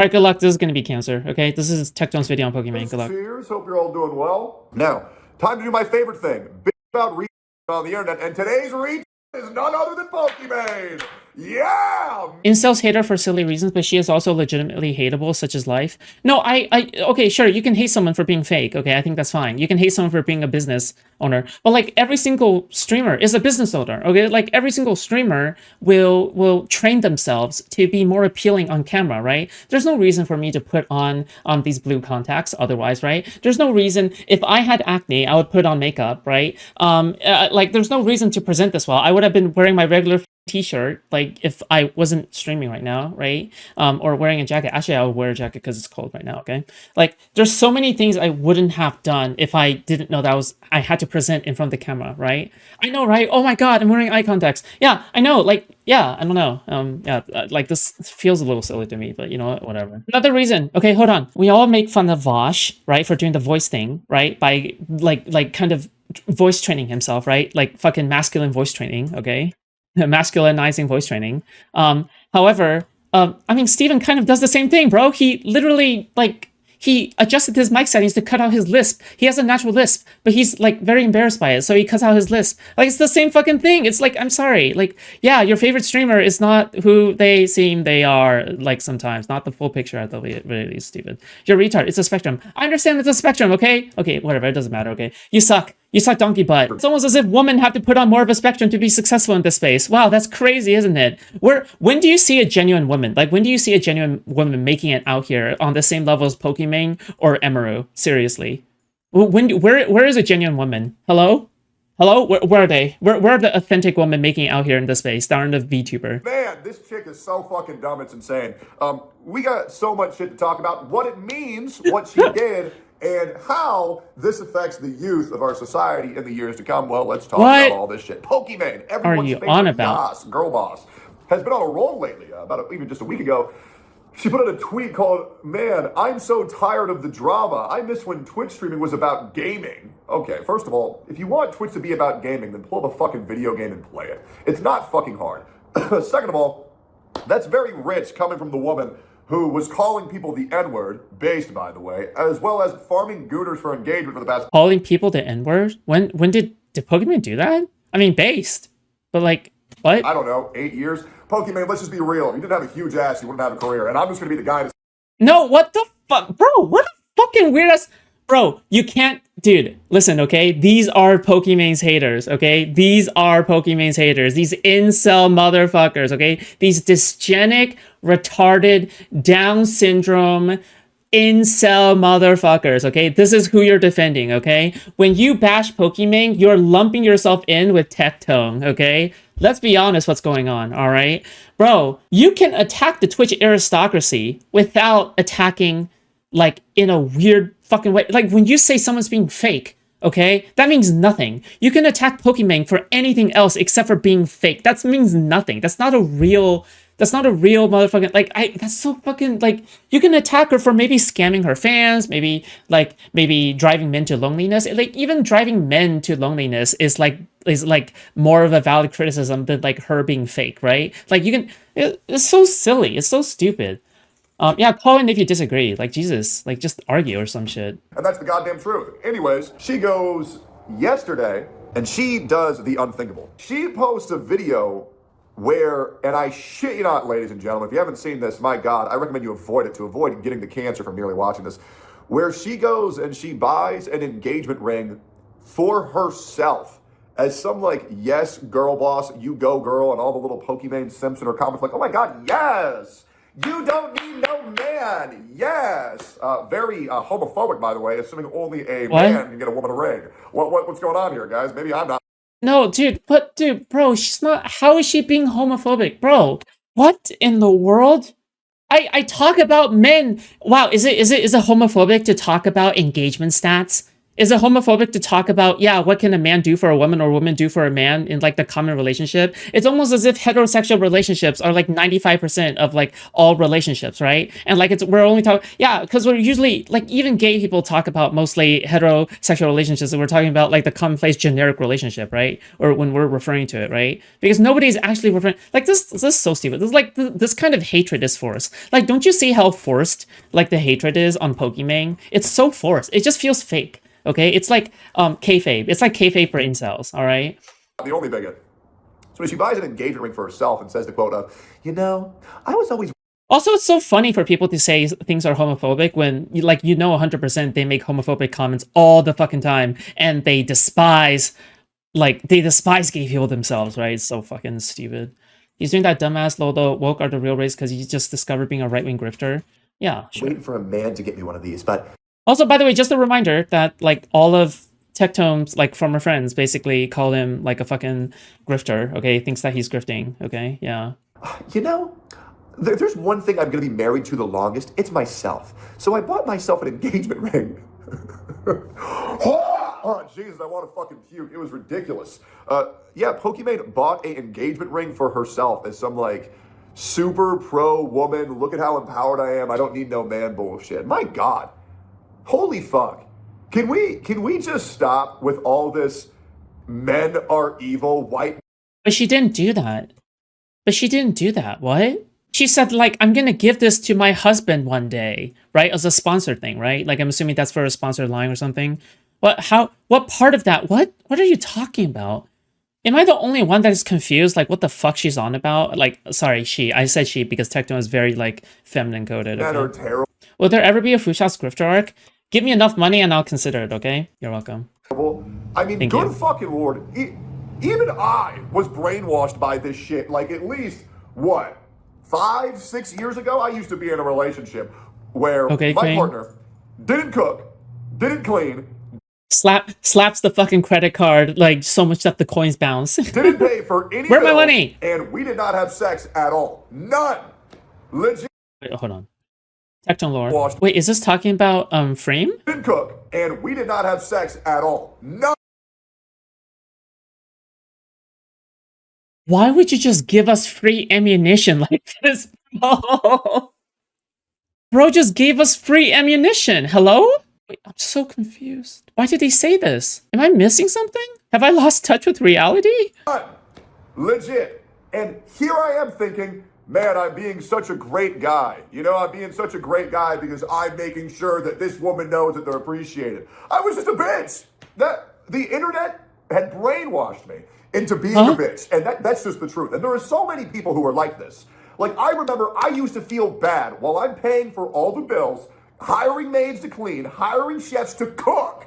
Alright, good luck. This is gonna be cancer, okay? This is Tectone's video on Pokimane. Good luck. Cheers. Hope you're all doing well. Now, time to do my favorite thing. Big about reach on the internet, and today's reach is none other than Pokimane. Yeah! Incels hate her for silly reasons, but she is also legitimately hateable, such as life. No, okay, sure, you can hate someone for being fake, okay? I think that's fine. You can hate someone for being a business owner, but like every single streamer is a business owner, okay? Like every single streamer will train themselves to be more appealing on camera, right? There's no reason for me to put on these blue contacts otherwise, right? There's no reason, if I had acne, I would put on makeup, right? Like there's no reason to present this well. I would have been wearing my regular t-shirt like if I wasn't streaming right now, right? Or wearing a jacket. Actually, I would wear a jacket because it's cold right now, okay? Like there's so many things I wouldn't have done if I didn't know that I had to present in front of the camera, right? I know, right? Oh my god, I'm wearing eye contacts. Yeah, I know, like, yeah, I don't know. Like this feels a little silly to me, but you know what, whatever. Another reason, okay, hold on. We all make fun of Vosh, right, for doing the voice thing, right? By like kind of voice training himself, right? Like fucking masculine voice training, okay? Masculinizing voice training. However, I mean, Steven kind of does the same thing, bro. He literally, like, he adjusted his mic settings to cut out his lisp. He has a natural lisp, but he's, like, very embarrassed by it, so he cuts out his lisp. Like, it's the same fucking thing. It's like, I'm sorry. Like, yeah, your favorite streamer is not who they seem they are, like, sometimes. Not the full picture at the very least, Steven. You're a retard. It's a spectrum. I understand it's a spectrum, okay? Okay, whatever. It doesn't matter, okay? You suck. You suck donkey butt. It's almost as if women have to put on more of a spectrum to be successful in this space. Wow, that's crazy, isn't it? When do you see a genuine woman? Like, when do you see a genuine woman making it out here on the same level as Pokimane or Emeru? Seriously. Where is a genuine woman? Hello? Hello? Where are they? Where are the authentic women making it out here in this space? Down in the VTuber. Man, this chick is so fucking dumb, it's insane. We got so much shit to talk about. What it means, what she did, and how this affects the youth of our society in the years to come. Well, let's talk about all this shit. Pokimane, everyone's favorite boss, girl boss, has been on a roll lately. Even just a week ago, she put out a tweet called, "Man, I'm so tired of the drama. I miss when Twitch streaming was about gaming." Okay, first of all, if you want Twitch to be about gaming, then pull up a fucking video game and play it. It's not fucking hard. Second of all, that's very rich coming from the woman who was calling people the N-word, based, by the way, as well as farming gooters for engagement for the past... Calling people the N-word? When did Pokimane do that? I mean, based. But like, what? I don't know, 8 years? Pokimane, let's just be real. If you didn't have a huge ass, you wouldn't have a career. And I'm just going to be the guy to... No, what the fuck? Bro, what a fucking weird ass... Bro, you can't... Dude, listen, okay? These are Pokimane's haters, okay? These are Pokimane's haters. These incel motherfuckers, okay? These dysgenic, retarded, Down syndrome, incel motherfuckers, okay? This is who you're defending, okay? When you bash Pokimane, you're lumping yourself in with Tectone, okay? Let's be honest what's going on, all right? Bro, you can attack the Twitch aristocracy without attacking, like, in a weird fucking way. Like, when you say someone's being fake, okay, that means nothing. You can attack Pokimane for anything else except for being fake. That means nothing. That's not a real motherfucking, like, that's so fucking, like, you can attack her for maybe scamming her fans, maybe driving men to loneliness. Like, even driving men to loneliness is like more of a valid criticism than, like, her being fake, right? Like, you can, it's so silly. It's so stupid. Yeah, call in if you disagree. Like, Jesus, like, just argue or some shit. And that's the goddamn truth. Anyways, she goes yesterday, and she does the unthinkable. She posts a video where, and I shit you not, ladies and gentlemen, if you haven't seen this, my God, I recommend you avoid it to avoid getting the cancer from merely watching this, where she goes and she buys an engagement ring for herself as some, like, yes, girl boss, you go girl, and all the little Pokimane Simpson or comments like, oh my God, yes! You don't need no man. Yes. Very homophobic, by the way, assuming only a man can get a woman a ring. What's going on here, guys? Maybe I'm not. No, dude, bro, she's not. How is she being homophobic, bro? What in the world? I talk about men. Wow, is it homophobic to talk about engagement stats? Is it homophobic to talk about, yeah, what can a man do for a woman or a woman do for a man in like the common relationship? It's almost as if heterosexual relationships are like 95% of like all relationships, right? And like we're only talking, yeah, because we're usually like even gay people talk about mostly heterosexual relationships, and we're talking about like the commonplace generic relationship, right? Or when we're referring to it, right? Because nobody's actually referring, like this is so stupid. This is like this kind of hatred is forced. Like, don't you see how forced like the hatred is on Pokimane? It's so forced. It just feels fake. Okay, it's like kayfabe. It's like kayfabe for incels. All right. The only bigot. So she buys an engagement ring for herself and says the quote of, I was always Also, it's so funny for people to say things are homophobic when, like, 100% they make homophobic comments all the fucking time, and they despise gay people themselves, right? It's so fucking stupid. He's doing that dumbass lol, the woke are the real race because he just discovered being a right-wing grifter. Yeah, sure. waiting for a man to get me one of these, but Also, by the way, just a reminder that like all of Tectone's like former friends basically call him like a fucking grifter. Okay, thinks that he's grifting. Okay, yeah. There's one thing I'm going to be married to the longest. It's myself. So I bought myself an engagement ring. Oh, Jesus, I want to fucking puke. It was ridiculous. Yeah, Pokimane bought an engagement ring for herself as some, like, super pro woman. Look at how empowered I am. I don't need no man bullshit. My God. Holy fuck. Can we just stop with all this men are evil, white? But she didn't do that. What? She said, like, I'm gonna give this to my husband one day, right? As a sponsored thing, right? Like, I'm assuming that's for a sponsored line or something. What part of that? What are you talking about? Am I the only one that is confused? Like, what the fuck she's on about? Like, sorry, she. I said she because Tectone is very, like, feminine coded. Men are Okay? terrible. Will there ever be a Foodshops grifter arc? Give me enough money and I'll consider it, okay? You're welcome. I mean, Thank good you. fucking Lord. Even I was brainwashed by this shit. Like, at least, what, 5, 6 years ago, I used to be in a relationship where Okay, my Queen. partner didn't cook, didn't clean, Slaps the fucking credit card like so much that the coins bounce. didn't pay for any Where's my bills, money? and we did not have sex at all. None. Legit. Wait, hold on. Tectone lore. Washed. Wait, is this talking about Frame? Didn't cook, and we did not have sex at all. None. Why would you just give us free ammunition like this, bro? Bro just gave us free ammunition. Hello? Wait, I'm so confused. Why did he say this? Am I missing something? Have I lost touch with reality? None. Legit. And here I am thinking, man, I'm being such a great guy. I'm being such a great guy because I'm making sure that this woman knows that they're appreciated. I was just a bitch. The internet had brainwashed me into being a bitch. And that's just the truth. And there are so many people who are like this. Like, I remember I used to feel bad while I'm paying for all the bills, hiring maids to clean, hiring chefs to cook,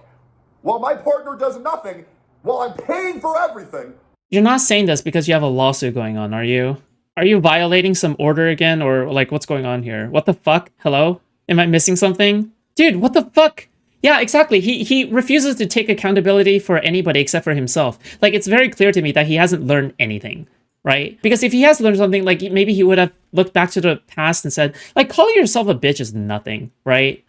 while my partner does nothing, while I'm paying for everything. You're not saying this because you have a lawsuit going on, are you? Are you violating some order again, or like what's going on here? What the fuck? Hello? Am I missing something? Dude, what the fuck? Yeah, exactly. He refuses to take accountability for anybody except for himself. Like, it's very clear to me that he hasn't learned anything, right? Because if he has learned something, like maybe he would have looked back to the past and said, like, calling yourself a bitch is nothing, right?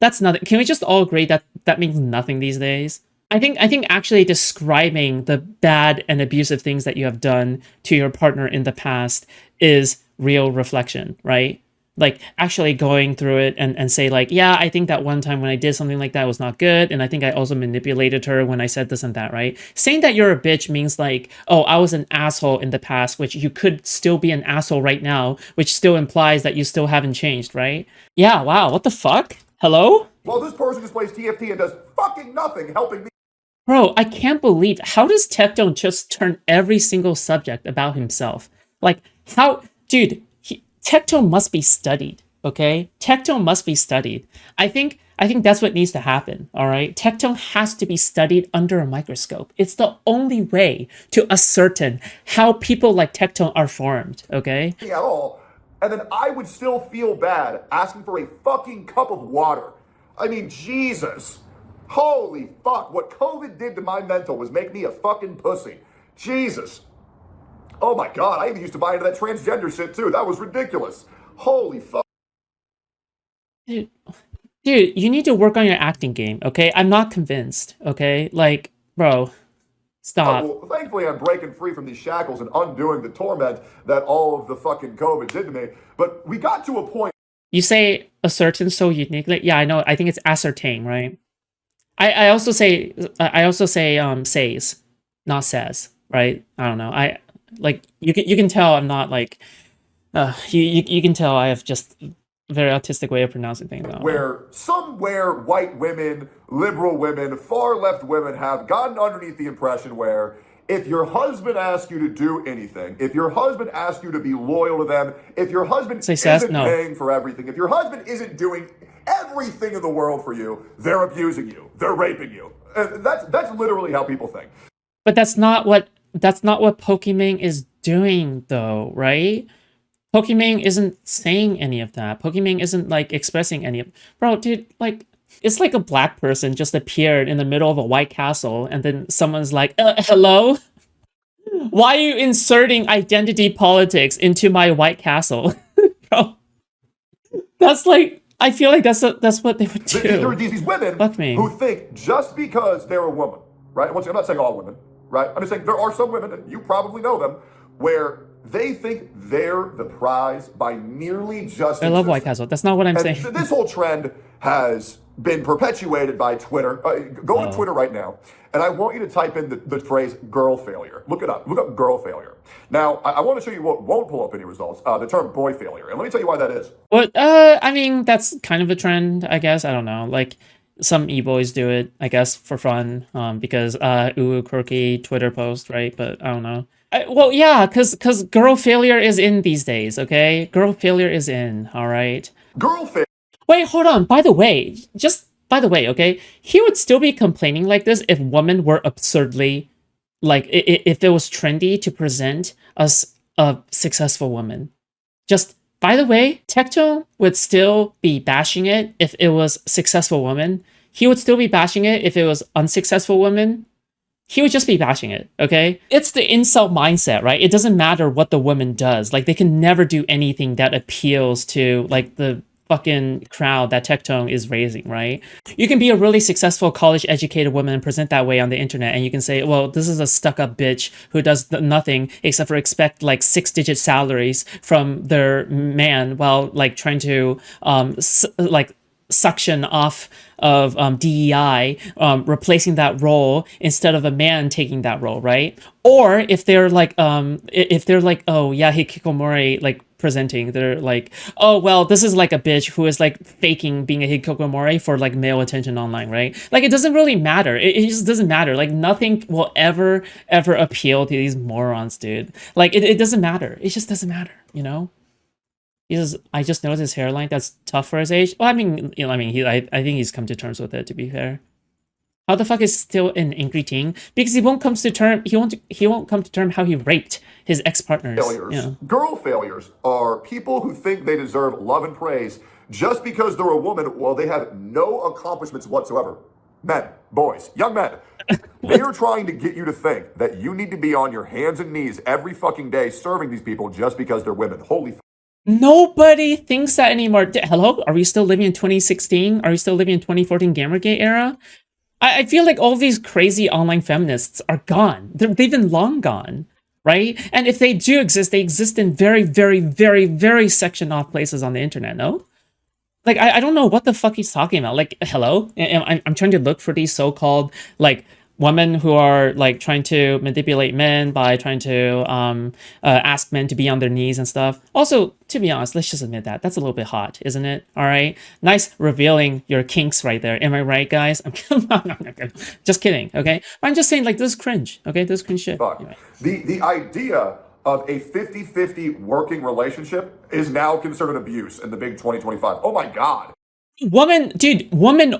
That's nothing. Can we just all agree that that means nothing these days? I think actually describing the bad and abusive things that you have done to your partner in the past is real reflection, right? Like actually going through it and say like, yeah, I think that one time when I did something like that was not good. And I think I also manipulated her when I said this and that, right? Saying that you're a bitch means like, oh, I was an asshole in the past, which you could still be an asshole right now, which still implies that you still haven't changed, right? Yeah, wow, what the fuck? Hello? Well, this person just plays TFT and does fucking nothing helping me. Bro, I can't believe, how does Tectone just turn every single subject about himself? Like, how, dude, Tectone must be studied, okay? Tectone must be studied. I think that's what needs to happen, all right? Tectone has to be studied under a microscope. It's the only way to ascertain how people like Tectone are formed, okay? At all, and then I would still feel bad asking for a fucking cup of water. I mean, Jesus. Holy fuck, what COVID did to my mental was make me a fucking pussy. Jesus. Oh my God, I even used to buy into that transgender shit too. That was ridiculous. Holy fuck. Dude, Dude, you need to work on your acting game, okay? I'm not convinced, okay? Like, bro, stop. Well, thankfully, I'm breaking free from these shackles and undoing the torment that all of the fucking COVID did to me. But we got to a point. You say ascertain so uniquely. Yeah, I know. I think it's ascertain, right? I also say says, not says, right? I don't know. I like you can tell I'm not like you can tell I have just a very autistic way of pronouncing things. I don't know. Where somewhere white women, liberal women, far left women have gotten underneath the impression where if your husband asks you to do anything, if your husband asks you to be loyal to them, if your husband Say says isn't no. paying for everything, if your husband isn't doing everything in the world for you, they're abusing you, they're raping you. And that's literally how people think. But that's not what Pokimane is doing though, right? Pokimane isn't saying any of that. Pokimane isn't like expressing any of. Bro, dude, like it's like a black person just appeared in the middle of a white castle and then someone's like, hello? Why are you inserting identity politics into my white castle? Bro, that's like I feel like that's what they would There are do. these women Fuck me. who think just because they're a woman, right? Once again, I'm not saying all women, right? I'm just saying there are some women, and you probably know them, where they think they're the prize by merely just I love White existing. Castle. That's not what I'm And saying. this whole trend has been perpetuated by Twitter. Go to Twitter right now, and I want you to type in the phrase girl failure. Look it up. Look up girl failure. Now, I want to show you what won't pull up any results, the term boy failure. And let me tell you why that is. But I mean that's kind of a trend, I guess. I don't know. Like some e-boys do it, I guess, for fun, because ooh, quirky Twitter post, right? But I don't know. Well, yeah, because girl failure is in these days, okay? Girl failure is in, all right? Girl failure. Wait, hold on. By the way, just by the way, okay? He would still be complaining like this if women were absurdly, like, if it was trendy to present as a successful woman. Just by the way, Tectone would still be bashing it if it was successful woman. He would still be bashing it if it was unsuccessful woman. He would just be bashing it, okay? It's the incel mindset, right? It doesn't matter what the woman does. Like, they can never do anything that appeals to, like, the fucking crowd that Tectone is raising, right? You can be a really successful college-educated woman and present that way on the internet, and you can say, well, this is a stuck-up bitch who does nothing except for expect, like, 6-digit salaries from their man while, like, trying to, like, suction off of DEI, replacing that role instead of a man taking that role, right? Or if they're like, oh yeah, hikikomori, like presenting, they're like, oh well, this is like a bitch who is like faking being a hikikomori for like male attention online, right? Like it doesn't really matter. It just doesn't matter. Like nothing will ever appeal to these morons, dude. Like it doesn't matter. It just doesn't matter, you know? I just noticed his hairline. That's tough for his age. Well, I mean, I think he's come to terms with it. To be fair, how the fuck is still an angry teen? Because he won't come to term. He won't come to term how he raped his ex partners. Failures. You know? Girl failures are people who think they deserve love and praise just because they're a woman while they have no accomplishments whatsoever. Men, boys, young men. They are trying to get you to think that you need to be on your hands and knees every fucking day serving these people just because they're women. Holy Nobody thinks that anymore. Hello? Are we still living in 2016? Are we still living in 2014 Gamergate era? I feel like all these crazy online feminists are gone. They've been long gone, right? And if they do exist, they exist in very, very, very, very sectioned off places on the internet, no? Like, I don't know what the fuck he's talking about. Like, hello? I'm trying to look for these so-called, like, women who are, like, trying to manipulate men by trying to ask men to be on their knees and stuff. Also, to be honest, let's just admit that. That's a little bit hot, isn't it? All right? Nice revealing your kinks right there. Am I right, guys? Just kidding, okay? I'm just saying, like, this is cringe, okay? This is cringe shit. fuck. Anyway. The idea of a 50-50 working relationship is now considered abuse in the big 2025. Oh my God. Women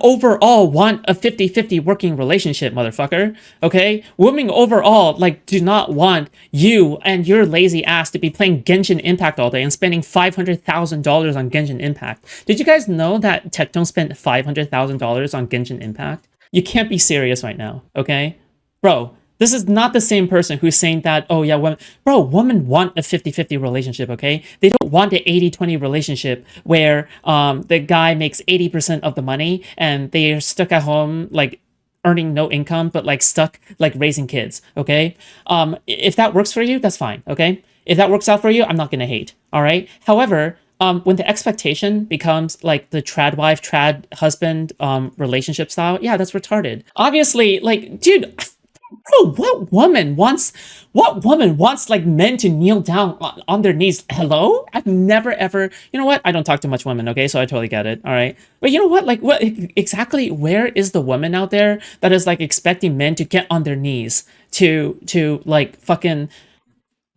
overall want a 50-50 working relationship, motherfucker. Okay? Women overall, like, do not want you and your lazy ass to be playing Genshin Impact all day and spending $500,000 on Genshin Impact. Did you guys know that Tectone spent $500,000 on Genshin Impact? You can't be serious right now, okay? Bro, This is not the same person who's saying that, oh yeah, women want a 50-50 relationship, okay? They don't want an 80-20 relationship where the guy makes 80% of the money and they're stuck at home, like earning no income, but like stuck like raising kids, okay? If that works for you, that's fine, okay? If that works out for you, I'm not gonna hate, all right? However, when the expectation becomes like the trad wife, trad husband relationship style, yeah, that's retarded. Obviously, like, dude, bro, what woman wants like men to kneel down on their knees? Hello? I've never ever, you know what? I don't talk to much women, okay? So I totally get it. All right. But you know what? Like what exactly where is the woman out there that is like expecting men to get on their knees to like fucking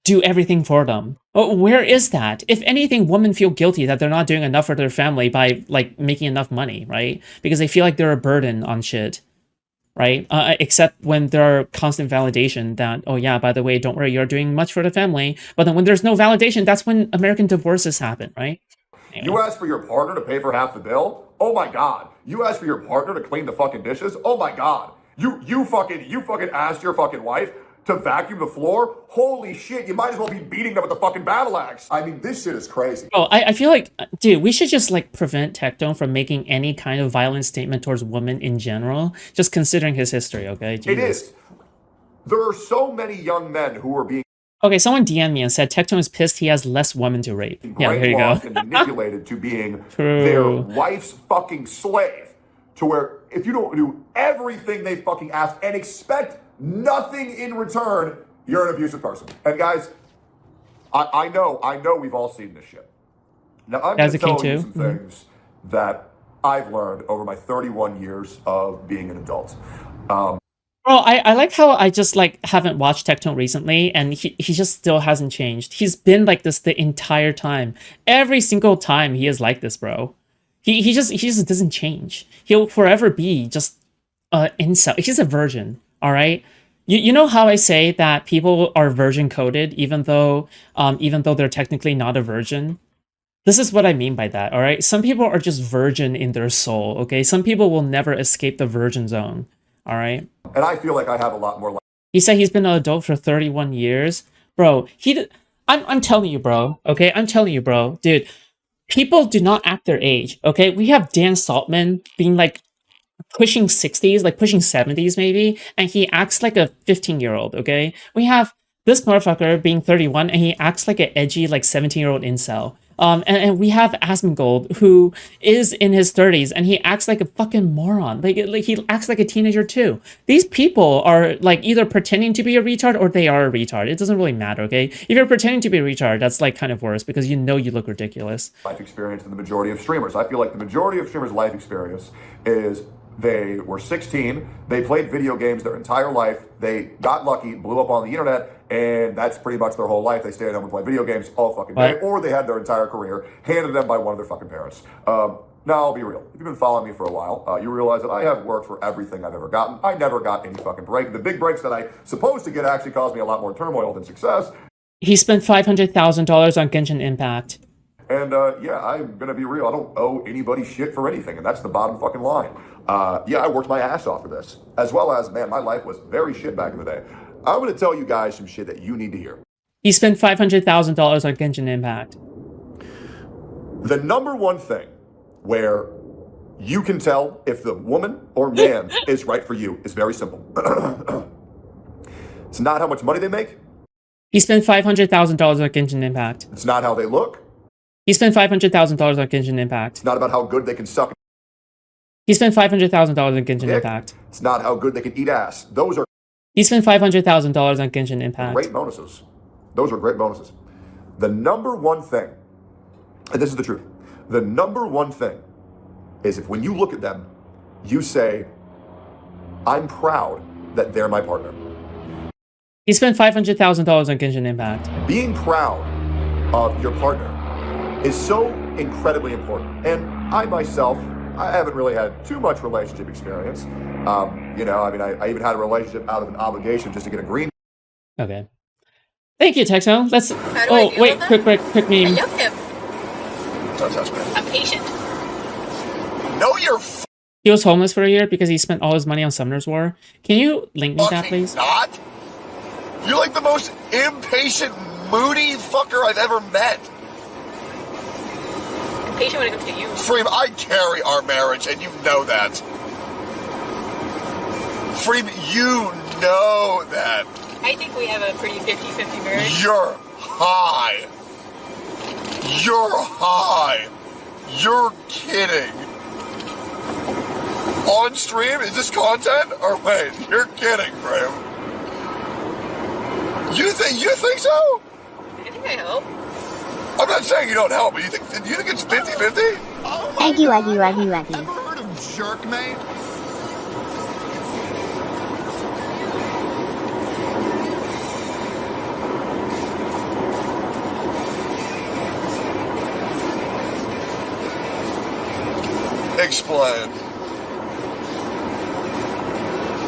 do everything for them? Oh, where is that? If anything, women feel guilty that they're not doing enough for their family by like making enough money, right? Because they feel like they're a burden on shit, right? Except when there are constant validation that, oh yeah, by the way, don't worry, you're doing much for the family. But then when there's no validation, that's when American divorces happen, right? Anyway. You ask for your partner to pay for half the bill? Oh my god. You ask for your partner to clean the fucking dishes? Oh my god. You fucking asked your fucking wife to vacuum the floor? Holy shit, you might as well be beating them with the fucking battle axe. I mean, this shit is crazy. Oh, I feel like, dude, we should just like prevent Tectone from making any kind of violent statement towards women in general, just considering his history, okay? Jesus. It is. There are so many young men who are being Okay, someone DM'd me and said Tectone is pissed he has less women to rape. Yeah, here you go. and manipulated to being their wife's fucking slave. To where if you don't do everything they fucking ask and expect nothing in return, you're an abusive person. And guys, I know we've all seen this shit. Now I'm going to tell you some things that I've learned over my 31 years of being an adult. Bro, I like how I just like haven't watched Tectone recently, and he just still hasn't changed. He's been like this the entire time. Every single time he is like this, bro. He just doesn't change. He'll forever be just incel. He's a virgin, all right? You know how I say that people are virgin coded even though they're technically not a virgin? This is what I mean by that, all right? Some people are just virgin in their soul, okay? Some people will never escape the virgin zone, all right? And I feel like I have a lot more. He said he's been an adult for 31 years. Bro, I'm telling you, bro, okay? I'm telling you, bro. Dude, people do not act their age, okay? We have Dan Saltman being like pushing 60s, like pushing 70s maybe, and he acts like a 15-year-old, okay? We have this motherfucker being 31 and he acts like an edgy, like 17-year-old incel. And we have Asmongold, who is in his 30s, and he acts like a fucking moron. Like he acts like a teenager too. These people are like either pretending to be a retard or they are a retard. It doesn't really matter, okay? If you're pretending to be a retard, that's like kind of worse because you know you look ridiculous. Life experience than the majority of streamers. I feel like the majority of streamers' life experience is they were 16, they played video games their entire life, they got lucky, blew up on the internet, and that's pretty much their whole life. They stay at home and play video games all fucking day, or they had their entire career handed to them by one of their fucking parents. Now, I'll be real. If you've been following me for a while, you realize that I have worked for everything I've ever gotten. I never got any fucking break. The big breaks that I supposed to get actually caused me a lot more turmoil than success. He spent $500,000 on Genshin Impact. And yeah, I'm gonna be real. I don't owe anybody shit for anything, and that's the bottom fucking line. Yeah, I worked my ass off for this, as well as, man, my life was very shit back in the day. I'm gonna tell you guys some shit that you need to hear. He spent $500,000 on Genshin Impact. The number one thing where you can tell if the woman or man is right for you is very simple. It's not how much money they make. He spent $500,000 on Genshin Impact. It's not how they look. He spent $500,000 on Genshin Impact. It's not about how good they can suck. He spent $500,000 on Genshin Impact. It's not how good they can eat ass. Those are. He spent $500,000 on Genshin Impact. Great bonuses. Those are great bonuses. The number one thing, and this is the truth, the number one thing is if when you look at them, you say, I'm proud that they're my partner. He spent $500,000 on Genshin Impact. Being proud of your partner is so incredibly important. And I myself, I haven't really had too much relationship experience. You know, I mean, I even had a relationship out of an obligation just to get a green. Okay. Thank you, Tectone. Let's. Oh, wait, quick meme. I love him. I'm patient. No, you're He was homeless for a year because he spent all his money on Summoner's War. Can you link me that, please? Not. You're like the most impatient, moody fucker I've ever met. Impatient when it comes to you. Freem, I carry our marriage, and you know that. Freem, you know that. I think we have a pretty 50-50 marriage. You're high. You're high. You're kidding. On stream? Is this content? Or wait, you're kidding, Freem. You think so? I think I help. I'm not saying you don't help, but do you think it's 50-50? Oh my God. Ever heard of Jerkmate?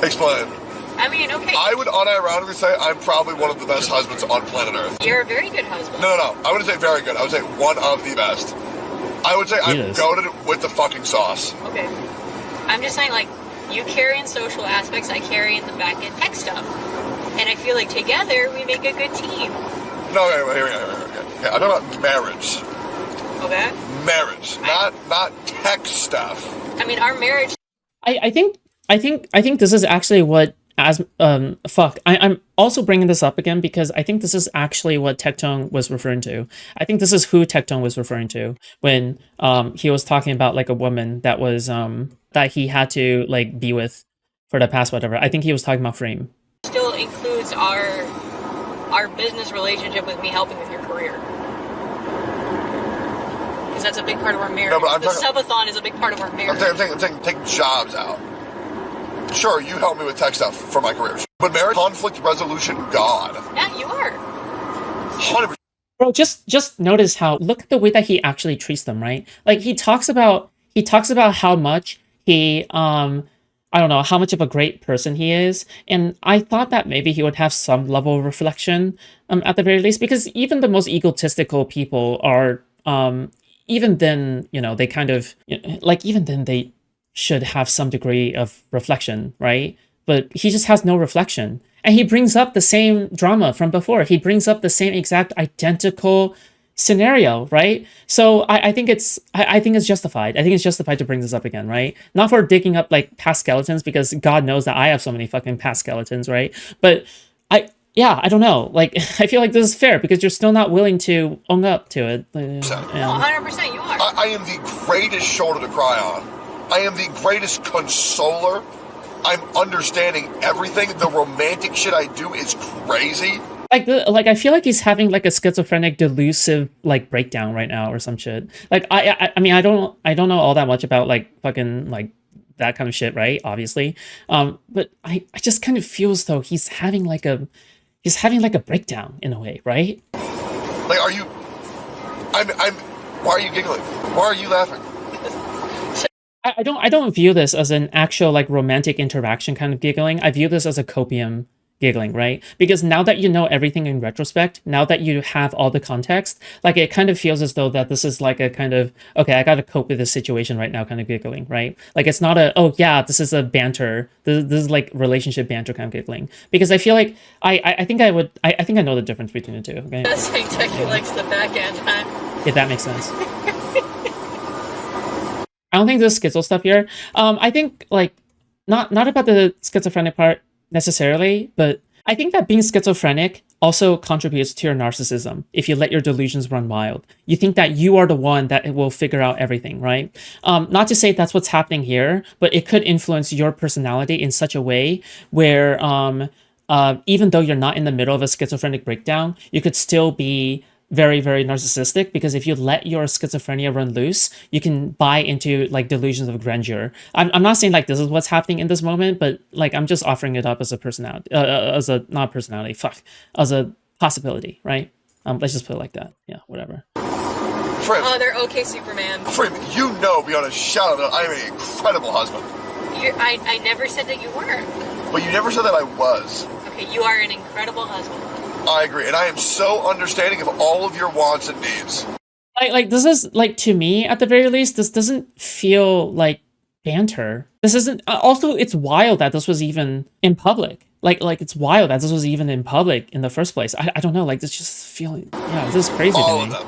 Explain. I mean, okay. I would unironically say I'm probably one of the best husbands on planet Earth. You're a very good husband. No. I wouldn't say very good. I would say one of the best. I would say I'm Yes. goated with the fucking sauce. Okay. I'm just saying, like, you carry in social aspects, I carry in the back end tech stuff. And I feel like together we make a good team. No, here. Yeah, I'm talking about marriage. Okay? Marriage, not tech stuff. I mean, our marriage. I think this is actually what I'm also bringing this up again because I think this is actually what Tectone was referring to. I think this is who Tectone was referring to when he was talking about like a woman that was that he had to like be with for the past whatever. I think he was talking about Frame. Still includes our business relationship with me helping with your career. Because that's a big part of our marriage. No, but the subathon is a big part of our marriage. I'm saying take jobs out. Sure, you help me with tech stuff for my career. But marriage, conflict resolution, God. Yeah, you are. 100%. Bro, just notice how look at the way that he actually treats them, right? Like he talks about how much he I don't know how much of a great person he is, and I thought that maybe he would have some level of reflection at the very least, because even the most egotistical people are even then, you know, they kind of like even then they should have some degree of reflection, right? But he just has no reflection. And he brings up the same drama from before. He brings up the same exact identical scenario, right? So I think it's justified. I think it's justified to bring this up again, right? Not for digging up like past skeletons, because God knows that I have so many fucking past skeletons, right? But I don't know. Like I feel like this is fair because you're still not willing to own up to it. No, 100% you are. I am the greatest shoulder to cry on. I am the greatest consoler. I'm understanding everything. The romantic shit I do is crazy. Like I feel like he's having like a schizophrenic delusive like breakdown right now or some shit. Like I mean I don't know all that much about like fucking like that kind of shit, right? Obviously. But I just kind of feel as though he's having like a breakdown in a way, right? Like are you why are you giggling? Why are you laughing? I don't view this as an actual like romantic interaction kind of giggling. I view this as a copium giggling, right? Because now that you know everything in retrospect, now that you have all the context, like it kind of feels as though that this is like a kind of, okay, I gotta cope with this situation right now kind of giggling, right? Like it's not a, oh yeah, this is a banter. This is like relationship banter kind of giggling. Because I feel like I think I know the difference between the two, okay? That's saying Techie likes the back end, huh? If that makes sense. I don't think there's schizo stuff here. I think like not about the schizophrenic part necessarily, but I think that being schizophrenic also contributes to your narcissism. If you let your delusions run wild, you think that you are the one that will figure out everything, right? Not to say that's what's happening here, but it could influence your personality in such a way where even though you're not in the middle of a schizophrenic breakdown, you could still be very, very narcissistic, because if you let your schizophrenia run loose, you can buy into like delusions of grandeur. I'm not saying like this is what's happening in this moment, but like I'm just offering it up as a personality, as a as a possibility, right? Let's just put it like that. Yeah, whatever. Frim, Oh, they're okay, Superman. Frim, you know beyond a shadow that I am an incredible husband. I never said that you weren't. But you never said that I was. Okay, you are an incredible husband. I agree, and I am so understanding of all of your wants and needs. Like this is like, to me at the very least, this doesn't feel like banter. This isn't. Also, it's wild that this was even in public. Like it's wild that this was even in public in the first place. I don't know, like this just feeling, yeah, this is crazy All to of me. them.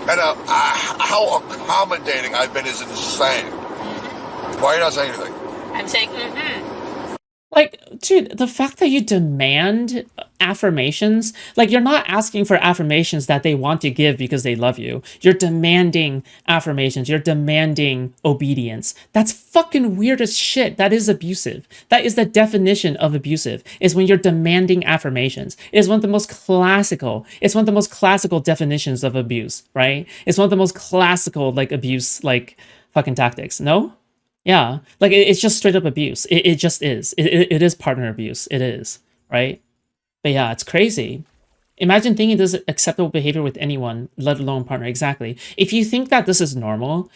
And how accommodating I've been is insane. Why are you not saying anything? I'm saying, mm-hmm. Like, dude, the fact that you demand affirmations, like you're not asking for affirmations that they want to give because they love you. You're demanding affirmations. You're demanding obedience. That's fucking weird as shit. That is abusive. That is the definition of abusive, is when you're demanding affirmations. It's one of the most classical, definitions of abuse, right? It's one of the most classical, like, abuse, like, fucking tactics. No? Yeah, like it's just straight up abuse. It just is. It is partner abuse. It is, right? But yeah, it's crazy. Imagine thinking this is acceptable behavior with anyone, let alone partner. Exactly. If you think that this is normal,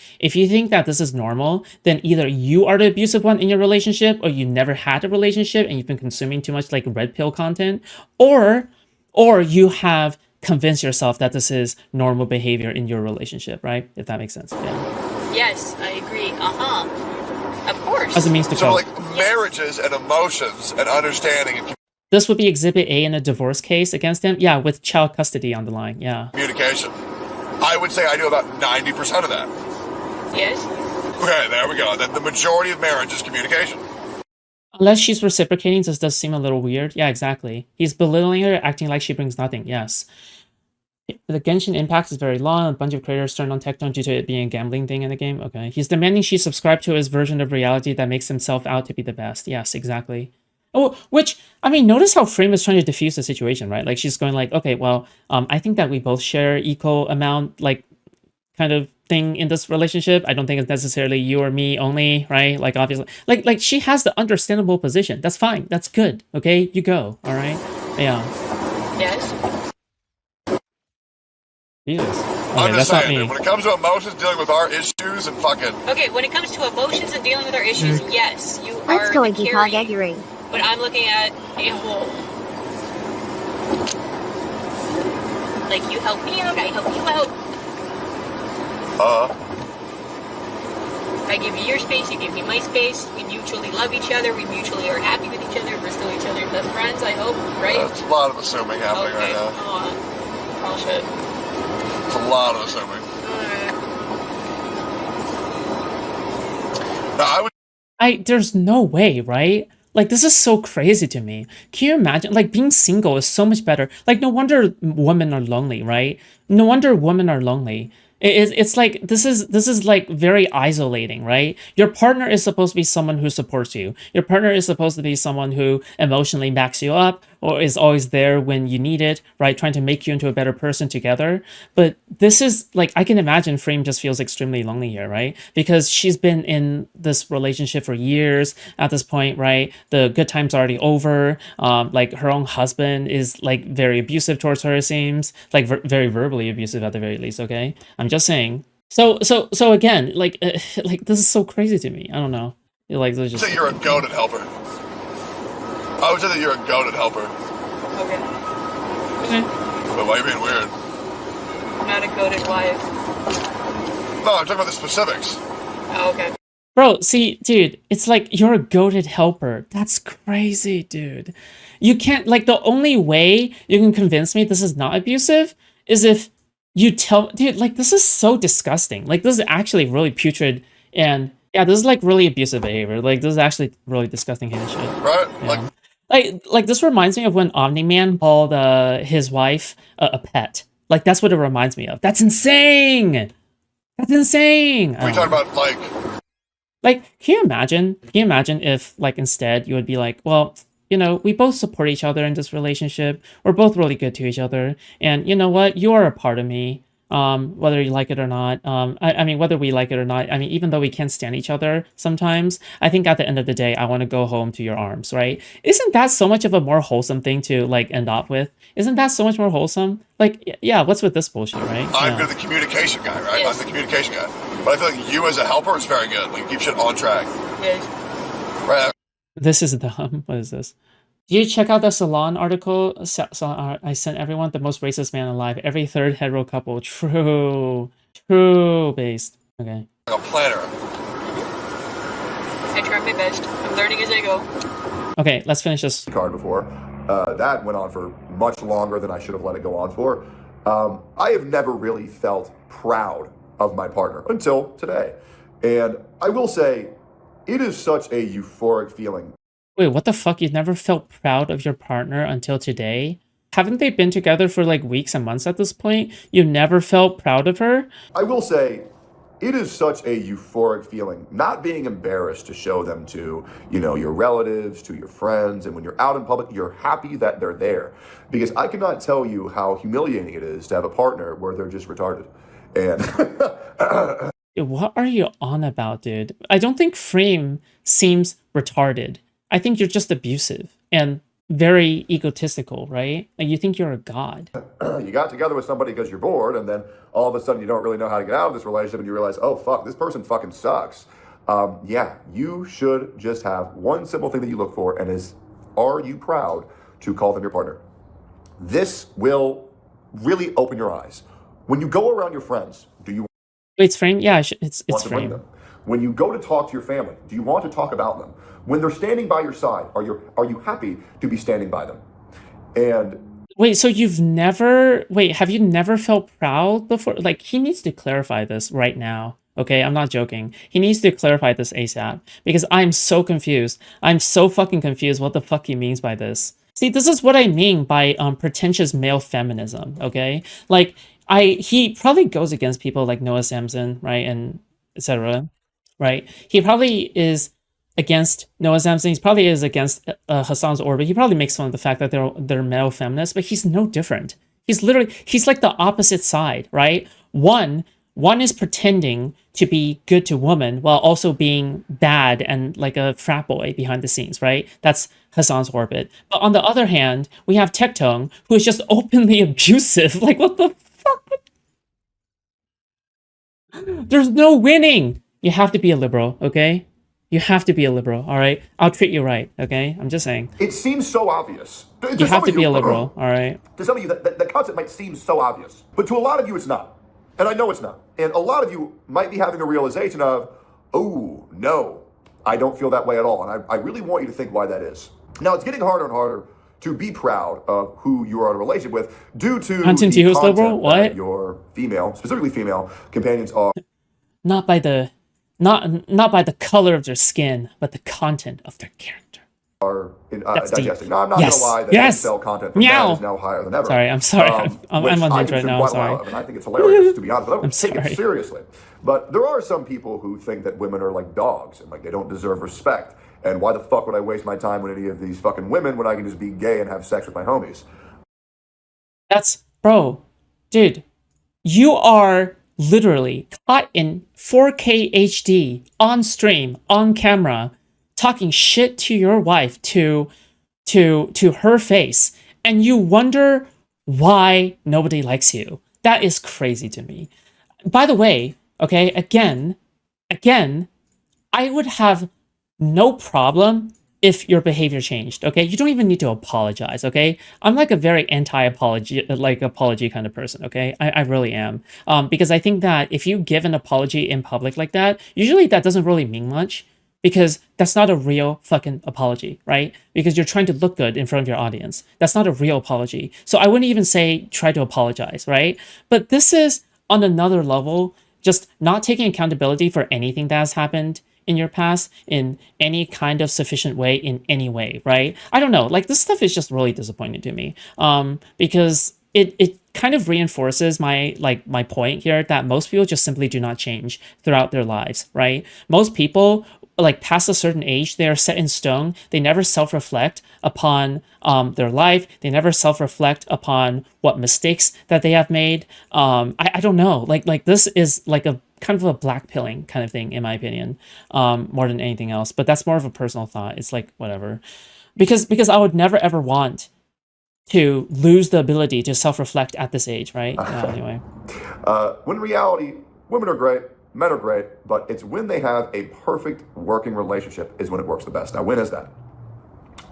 then either you are the abusive one in your relationship, or you never had a relationship and you've been consuming too much like red pill content, or you have convinced yourself that this is normal behavior in your relationship, right? If that makes sense. Yeah. Yes, I agree. Of course. As a means to So, cope. like, marriages and emotions and understanding and This would be Exhibit A in a divorce case against him. Yeah, with child custody on the line. Yeah. communication. I would say I do about 90% of that. Yes. Okay, there we go. Then the majority of marriage is communication. Unless she's reciprocating, this does seem a little weird. Yeah, exactly. He's belittling her, acting like she brings nothing. Yes. The Genshin Impact is very long. A bunch of creators turned on Tectone due to it being a gambling thing in the game. Okay. He's demanding she subscribe to his version of reality that makes himself out to be the best. Yes, exactly. Oh, which, I mean, notice how Frame is trying to diffuse the situation, right? Like, she's going like, okay, well, I think that we both share equal amount, like, kind of thing in this relationship. I don't think it's necessarily you or me only, right? Like, obviously, like she has the understandable position. That's fine. That's good. Okay, you go. All right. Yeah. Yes. Jesus. I'm Okay, just that's not saying, me. when it comes to emotions, dealing with our issues and fucking... Okay, when it comes to emotions and dealing with our issues, yes, you Let's are go the and keep carrier. arguing. But I'm looking at a whole. Like, you help me out, I help you out. I give you your space, you give me my space. We mutually love each other. We mutually are happy with each other. We're still each other's best friends, I hope, right? There's a lot of assuming happening Okay, right now. come on. Oh, shit. It's a lot of assuming. Alright. No, I would... There's no way, right? Like, this is so crazy to me. Can you imagine? Like, being single is so much better. Like, no wonder women are lonely, right? No wonder women are lonely. It's like, this is like very isolating, right? Your partner is supposed to be someone who supports you. Your partner is supposed to be someone who emotionally backs you up or is always there when you need it, right? Trying to make you into a better person together. But this is like, I can imagine Frame just feels extremely lonely here, right? Because she's been in this relationship for years at this point, right? The good times are already over. Like, her own husband is like very abusive towards her, it seems, like very verbally abusive at the very least. Okay, I'm just saying. So again, like like, this is so crazy to me. I don't know. Like, there's just... say you're a goated helper. I would say that you're a goated helper. Okay. But why are you being weird? I'm not a goated wife. No, I'm talking about the specifics. Oh, okay. Bro, see, dude, it's like you're a goated helper. That's crazy, dude. You can't, like, the only way you can convince me this is not abusive is if you tell, dude, like, this is so disgusting. Like, this is actually really putrid, and yeah, this is like really abusive behavior. Like, this is actually really disgusting heinous shit. Right? Yeah. Like this reminds me of when Omni-Man called his wife a pet. Like, that's what it reminds me of. That's insane. That's insane. We talking about, Like, can you imagine if, like, instead you would be like, well, you know, we both support each other in this relationship. We're both really good to each other. And you know what? You are a part of me. Whether you like it or not. I mean, whether we like it or not. I mean, even though we can't stand each other sometimes, I think at the end of the day, I want to go home to your arms, right? Isn't that so much of a more wholesome thing to, like, end up with? Isn't that so much more wholesome? Like, yeah, what's with this bullshit, right? I'm Yeah. the communication guy, right? Yes. I'm the communication guy. But I feel like you as a helper is very good. Like, keep shit on track. Yes. Right? This is dumb. What is this? Did you check out the Salon article? I sent everyone the most racist man alive. Every third hetero couple. True. True based. Okay. Like a planner. I try my best. I'm learning as I go. Okay, let's finish this. card before. That went on for much longer than I should have let it go on for. I have never really felt proud of my partner until today. And I will say, it is such a euphoric feeling. Wait, what the fuck? You've never felt proud of your partner until today? Haven't they been together for like weeks and months at this point? You never felt proud of her? I will say, it is such a euphoric feeling, not being embarrassed to show them to, your relatives, to your friends, and when you're out in public, you're happy that they're there. Because I cannot tell you how humiliating it is to have a partner where they're just retarded. And What are you on about, dude? I don't think Frame seems retarded. I think you're just abusive and very egotistical, right? Like you think you're a god. you got together with somebody because you're bored, and then all of a sudden you don't really know how to get out of this relationship, and you realize, oh fuck, this person fucking sucks. Yeah, you should just have one simple thing that you look for, and is, are you proud to call them your partner? This will really open your eyes. When you go around your friends, do you Wait, it's Frame? Yeah, it's want to bring Frame. them? When you go to talk to your family, do you want to talk about them? When they're standing by your side, are you happy to be standing by them? And Wait, so have you never felt proud before? Like, he needs to clarify this right now. Okay, I'm not joking. He needs to clarify this ASAP because I'm so confused. I'm so fucking confused what the fuck he means by this. See, this is what I mean by pretentious male feminism, okay? Like, he probably goes against people like Noah Samson, right, and etc., right? He probably is against Noah Samson. He probably is against Hassan's orbit. He probably makes fun of the fact that they're male feminists, but he's no different. He's like the opposite side, right? One is pretending to be good to women while also being bad and like a frat boy behind the scenes, right? That's Hassan's orbit. But on the other hand, we have Tectone, who is just openly abusive. Like, what the fuck? There's no winning. You have to be a liberal, okay? You have to be a liberal, all right? I'll treat you right, okay? I'm just saying. it seems so obvious. You have to be a liberal, all right? To some of you, the concept might seem so obvious, but to a lot of you, it's not. And I know it's not. And a lot of you might be having a realization of, oh, no, I don't feel that way at all. And I really want you to think why that is. Now, it's getting harder and harder to be proud of who you are in a relationship with due to Hunting the Tihu's content liberal? What? that your female, specifically female, companions are Not by the color of their skin, but the content of their character. That's deep. digesting. Now, I'm not Yes. going to lie that Yes. incel content from Meow. that is now higher than ever. Sorry, I'm sorry. I'm which on I hinge right consider now. I'm quite sorry. wild. I mean, I think it's hilarious, to be honest, but I don't take sorry. it seriously. But there are some people who think that women are like dogs and like they don't deserve respect. And why the fuck would I waste my time with any of these fucking women when I can just be gay and have sex with my homies? Bro, dude, you are literally caught in 4K HD on stream, on camera, talking shit to your wife to her face, and you wonder why nobody likes you. That is crazy to me. By the way, okay, again, I would have no problem if your behavior changed, okay? You don't even need to apologize, okay? I'm like a very apology kind of person, okay? I really am. Because I think that if you give an apology in public like that, usually that doesn't really mean much because that's not a real fucking apology, right? Because you're trying to look good in front of your audience. That's not a real apology. So I wouldn't even say try to apologize, right? But this is on another level, just not taking accountability for anything that has happened in your past in any kind of sufficient way in any way, right? I don't know, like this stuff is just really disappointing to me because it kind of reinforces my point here that most people just simply do not change throughout their lives, right? Most people like past a certain age, they are set in stone. They never self-reflect upon their life. They never self-reflect upon what mistakes that they have made. I don't know, like this is like a kind of a black pilling kind of thing in my opinion, more than anything else. But that's more of a personal thought. It's like whatever, because I would never ever want to lose the ability to self-reflect at this age, right? Anyway. When in reality, women are great, men are great, but it's when they have a perfect working relationship is when it works the best. Now, when is that?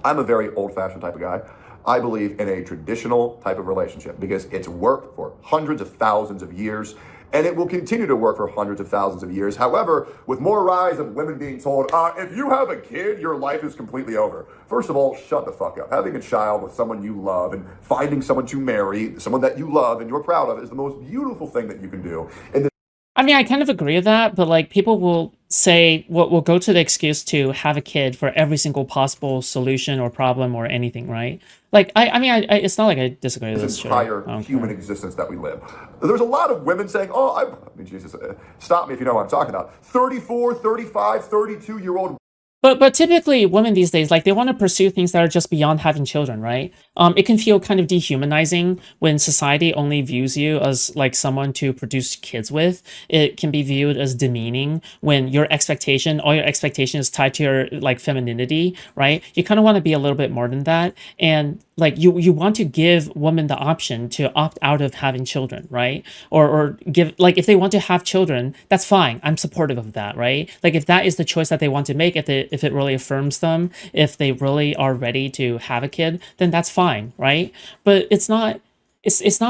I'm a very old-fashioned type of guy. I believe in a traditional type of relationship because it's worked for hundreds of thousands of years, and it will continue to work for hundreds of thousands of years. However, with more rise of women being told, if you have a kid, your life is completely over. First of all, shut the fuck up. Having a child with someone you love and finding someone to marry, someone that you love and you're proud of, is the most beautiful thing that you can do. And I mean, I kind of agree with that, but like people will say, will go to the excuse to have a kid for every single possible solution or problem or anything, right? Like, I mean, it's not like I disagree with this entire human existence that we live. There's a lot of women saying, I mean, Jesus, stop me if you know what I'm talking about. 34, 35, 32-year-old. But typically women these days, like they want to pursue things that are just beyond having children, right? It can feel kind of dehumanizing when society only views you as like someone to produce kids with. It can be viewed as demeaning when all your expectation is tied to your like femininity, right? You kind of want to be a little bit more than that. And like you want to give women the option to opt out of having children, right? Or give, like, if they want to have children, that's fine. I'm supportive of that, right? Like if that is the choice that they want to make, if it really affirms them, if they really are ready to have a kid, then that's fine, right? But it's not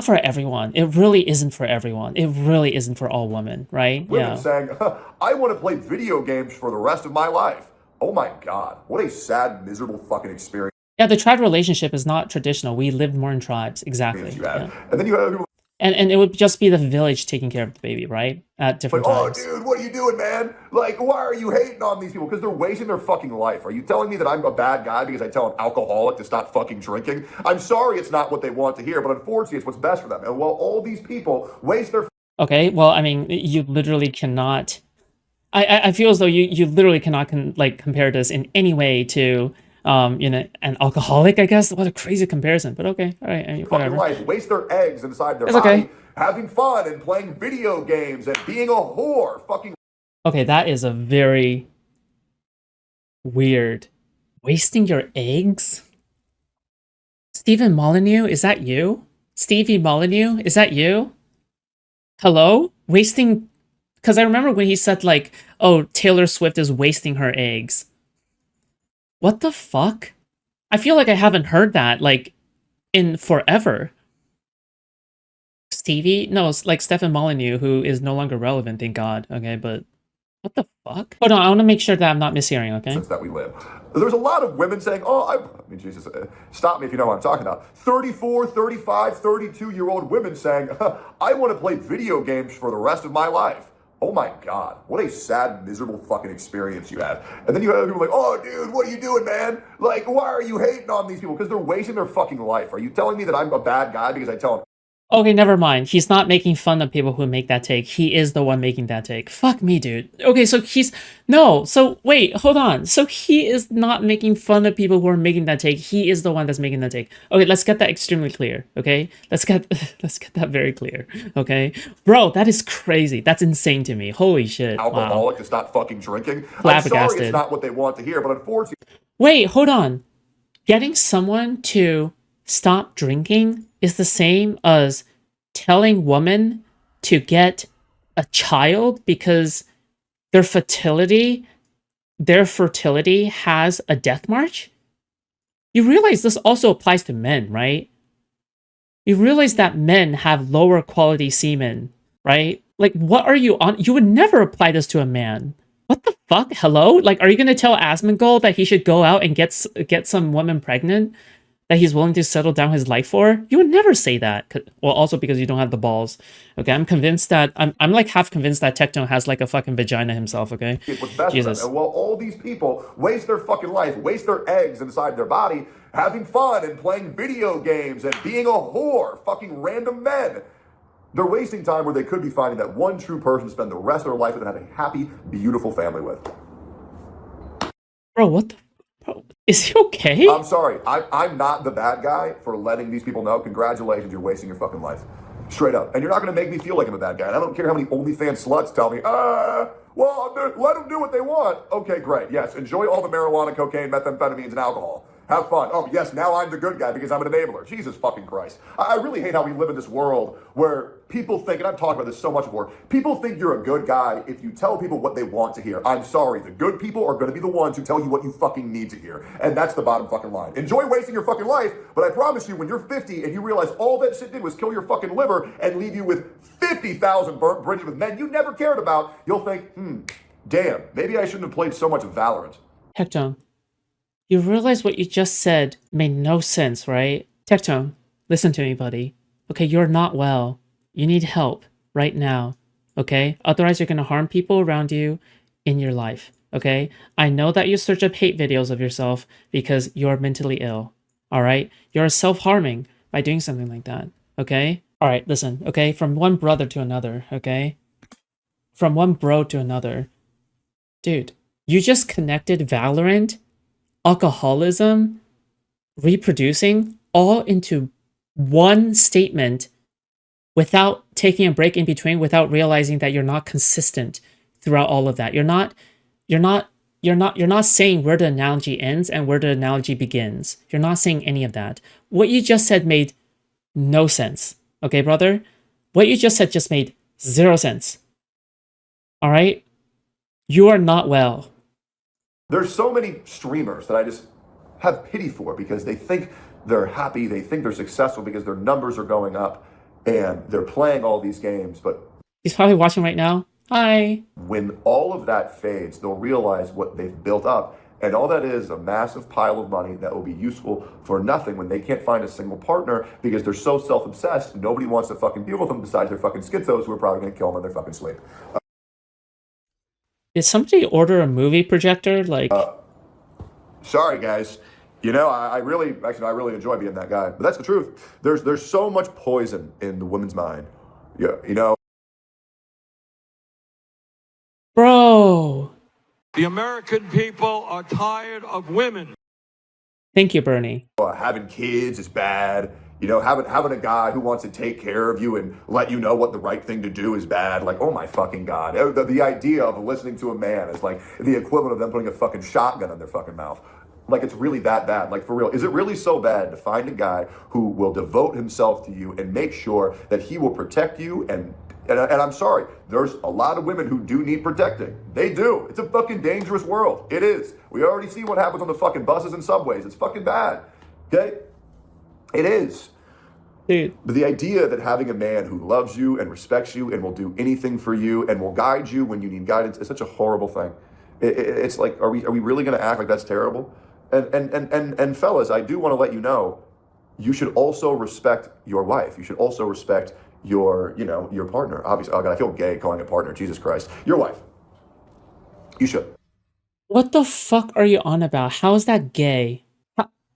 for everyone. It really isn't for everyone. It really isn't for all women, right? Women saying, I want to play video games for the rest of my life. Oh my God, what a sad, miserable fucking experience. Yeah, the tribe relationship is not traditional. We lived more in tribes, exactly. And then you have people, and it would just be the village taking care of the baby, right? At different times. Dude, what are you doing, man? Like, why are you hating on these people? Because they're wasting their fucking life. Are you telling me that I'm a bad guy because I tell an alcoholic to stop fucking drinking? I'm sorry it's not what they want to hear, but unfortunately it's what's best for them. And while all these people waste their... Okay, well, I mean, you literally cannot... I feel as though you literally cannot compare this in any way to... an alcoholic, I guess. What a crazy comparison, but okay, all right, I mean, whatever. Life, waste their eggs inside their body, having fun and playing video games and being a whore, fucking... Okay, that is a very weird. Wasting your eggs? Stephen Molyneux, is that you? Stevie Molyneux, is that you? Hello? Wasting... Because I remember when he said, like, oh, Taylor Swift is wasting her eggs. What the fuck? I feel like I haven't heard that, like, in forever. Stevie? No, it's like Stephen Molyneux, who is no longer relevant, thank God. Okay, but what the fuck? Hold on, I want to make sure that I'm not mishearing, okay? That we live. There's a lot of women saying, I mean, Jesus, stop me if you know what I'm talking about. 34, 35, 32-year-old women saying, I want to play video games for the rest of my life. Oh my God, what a sad, miserable fucking experience you have. And then you have people like, dude, what are you doing, man? Like, why are you hating on these people? Because they're wasting their fucking life. Are you telling me that I'm a bad guy because I tell them... Okay, never mind. He's not making fun of people who make that take. He is the one making that take. Fuck me, dude. Okay, so wait, hold on. So he is not making fun of people who are making that take. He is the one that's making that take. Okay, let's get that extremely clear, okay? Let's get that very clear, okay? Bro, that is crazy. That's insane to me. Holy shit. Alcoholic to stop fucking drinking. Flabbergasted. I'm sorry it's not what they want to hear, but unfortunately... Wait, hold on. Getting someone to stop drinking is the same as telling women to get a child because their fertility has a death march? You realize this also applies to men, right? You realize that men have lower quality semen, right? Like, what are you on? You would never apply this to a man. What the fuck? Hello? Like, are you going to tell Asmongold that he should go out and get some woman pregnant that he's willing to settle down his life for? You would never say that. Well, also because you don't have the balls. Okay, I'm convinced that I'm like half convinced that Tectone has like a fucking vagina himself. Okay, Jesus. And while all these people waste their fucking life, waste their eggs inside their body, having fun and playing video games and being a whore, fucking random men, they're wasting time where they could be finding that one true person to spend the rest of their life with and have a happy, beautiful family with. Bro, what the? Bro, is he okay? I'm sorry. I'm not the bad guy for letting these people know. Congratulations, you're wasting your fucking life. Straight up. And you're not going to make me feel like I'm a bad guy. And I don't care how many OnlyFans sluts tell me, well, let them do what they want. Okay, great. Yes, enjoy all the marijuana, cocaine, methamphetamines, and alcohol. Have fun. Oh, yes, now I'm the good guy because I'm an enabler. Jesus fucking Christ. I really hate how we live in this world where people think, and I've talked about this so much before, people think you're a good guy if you tell people what they want to hear. I'm sorry, the good people are going to be the ones who tell you what you fucking need to hear. And that's the bottom fucking line. Enjoy wasting your fucking life, but I promise you, when you're 50 and you realize all that shit did was kill your fucking liver and leave you with 50,000 burnt bridges with men you never cared about, you'll think, damn, maybe I shouldn't have played so much Valorant. Tectone, you realize what you just said made no sense, right? Tectone, listen to me, buddy. Okay, you're not well. You need help right now, okay? Otherwise, you're gonna harm people around you in your life, okay? I know that you search up hate videos of yourself because you're mentally ill, all right? You're self-harming by doing something like that, okay? All right, listen, okay? From one brother to another, okay? From one bro to another. Dude, you just connected Valorant, alcoholism, reproducing, all into one statement without taking a break in between, without realizing that you're not consistent throughout all of that. You're not saying where the analogy ends and where the analogy begins. You're not saying any of that. What you just said made no sense. Okay, brother? What you just said just made 0 sense. All right? You are not well. There's so many streamers that I just have pity for because they think they're happy, they think they're successful because their numbers are going up and they're playing all these games. But he's probably watching right now. Hi. When all of that fades, they'll realize what they've built up. And all that is a massive pile of money that will be useful for nothing when they can't find a single partner because they're so self-obsessed, nobody wants to fucking deal with them besides their fucking schizos who are probably going to kill them in their fucking sleep. Did somebody order a movie projector? Like, sorry guys, you know, I really enjoy being that guy, but that's the truth. There's so much poison in the woman's mind. Yeah, you know. bro. The American people are tired of women. Thank you, Bernie. Having kids is bad. You know, having a guy who wants to take care of you and let you know what the right thing to do is bad. Like, oh my fucking God. The idea of listening to a man is like the equivalent of them putting a fucking shotgun in their fucking mouth. Like, it's really that bad. Like, for real. Is it really so bad to find a guy who will devote himself to you and make sure that he will protect you? And I'm sorry, there's a lot of women who do need protecting. They do. It's a fucking dangerous world. It is. We already see what happens on the fucking buses and subways. It's fucking bad. Okay? It is. Dude. But the idea that having a man who loves you and respects you and will do anything for you and will guide you when you need guidance is such a horrible thing. It's like, are we really going to act like that's terrible? And fellas, I do want to let you know, you should also respect your wife. You should also respect your partner. Obviously, oh God, I feel gay calling it partner. Jesus Christ, your wife. You should. What the fuck are you on about? How is that gay?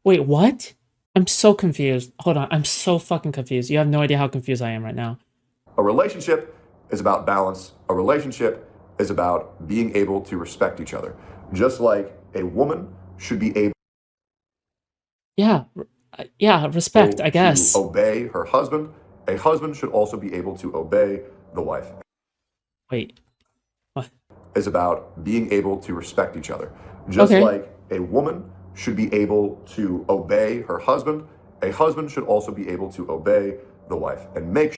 Wait, what? I'm so confused. Hold on, I'm so fucking confused. You have no idea how confused I am right now. A relationship is about balance. A relationship is about being able to respect each other. Just like a woman should be able respect, I guess. to obey her husband. A husband should also be able to obey the wife. Wait, what? Is about being able to respect each other. Just like a woman should be able to obey her husband, a husband should also be able to obey the wife and make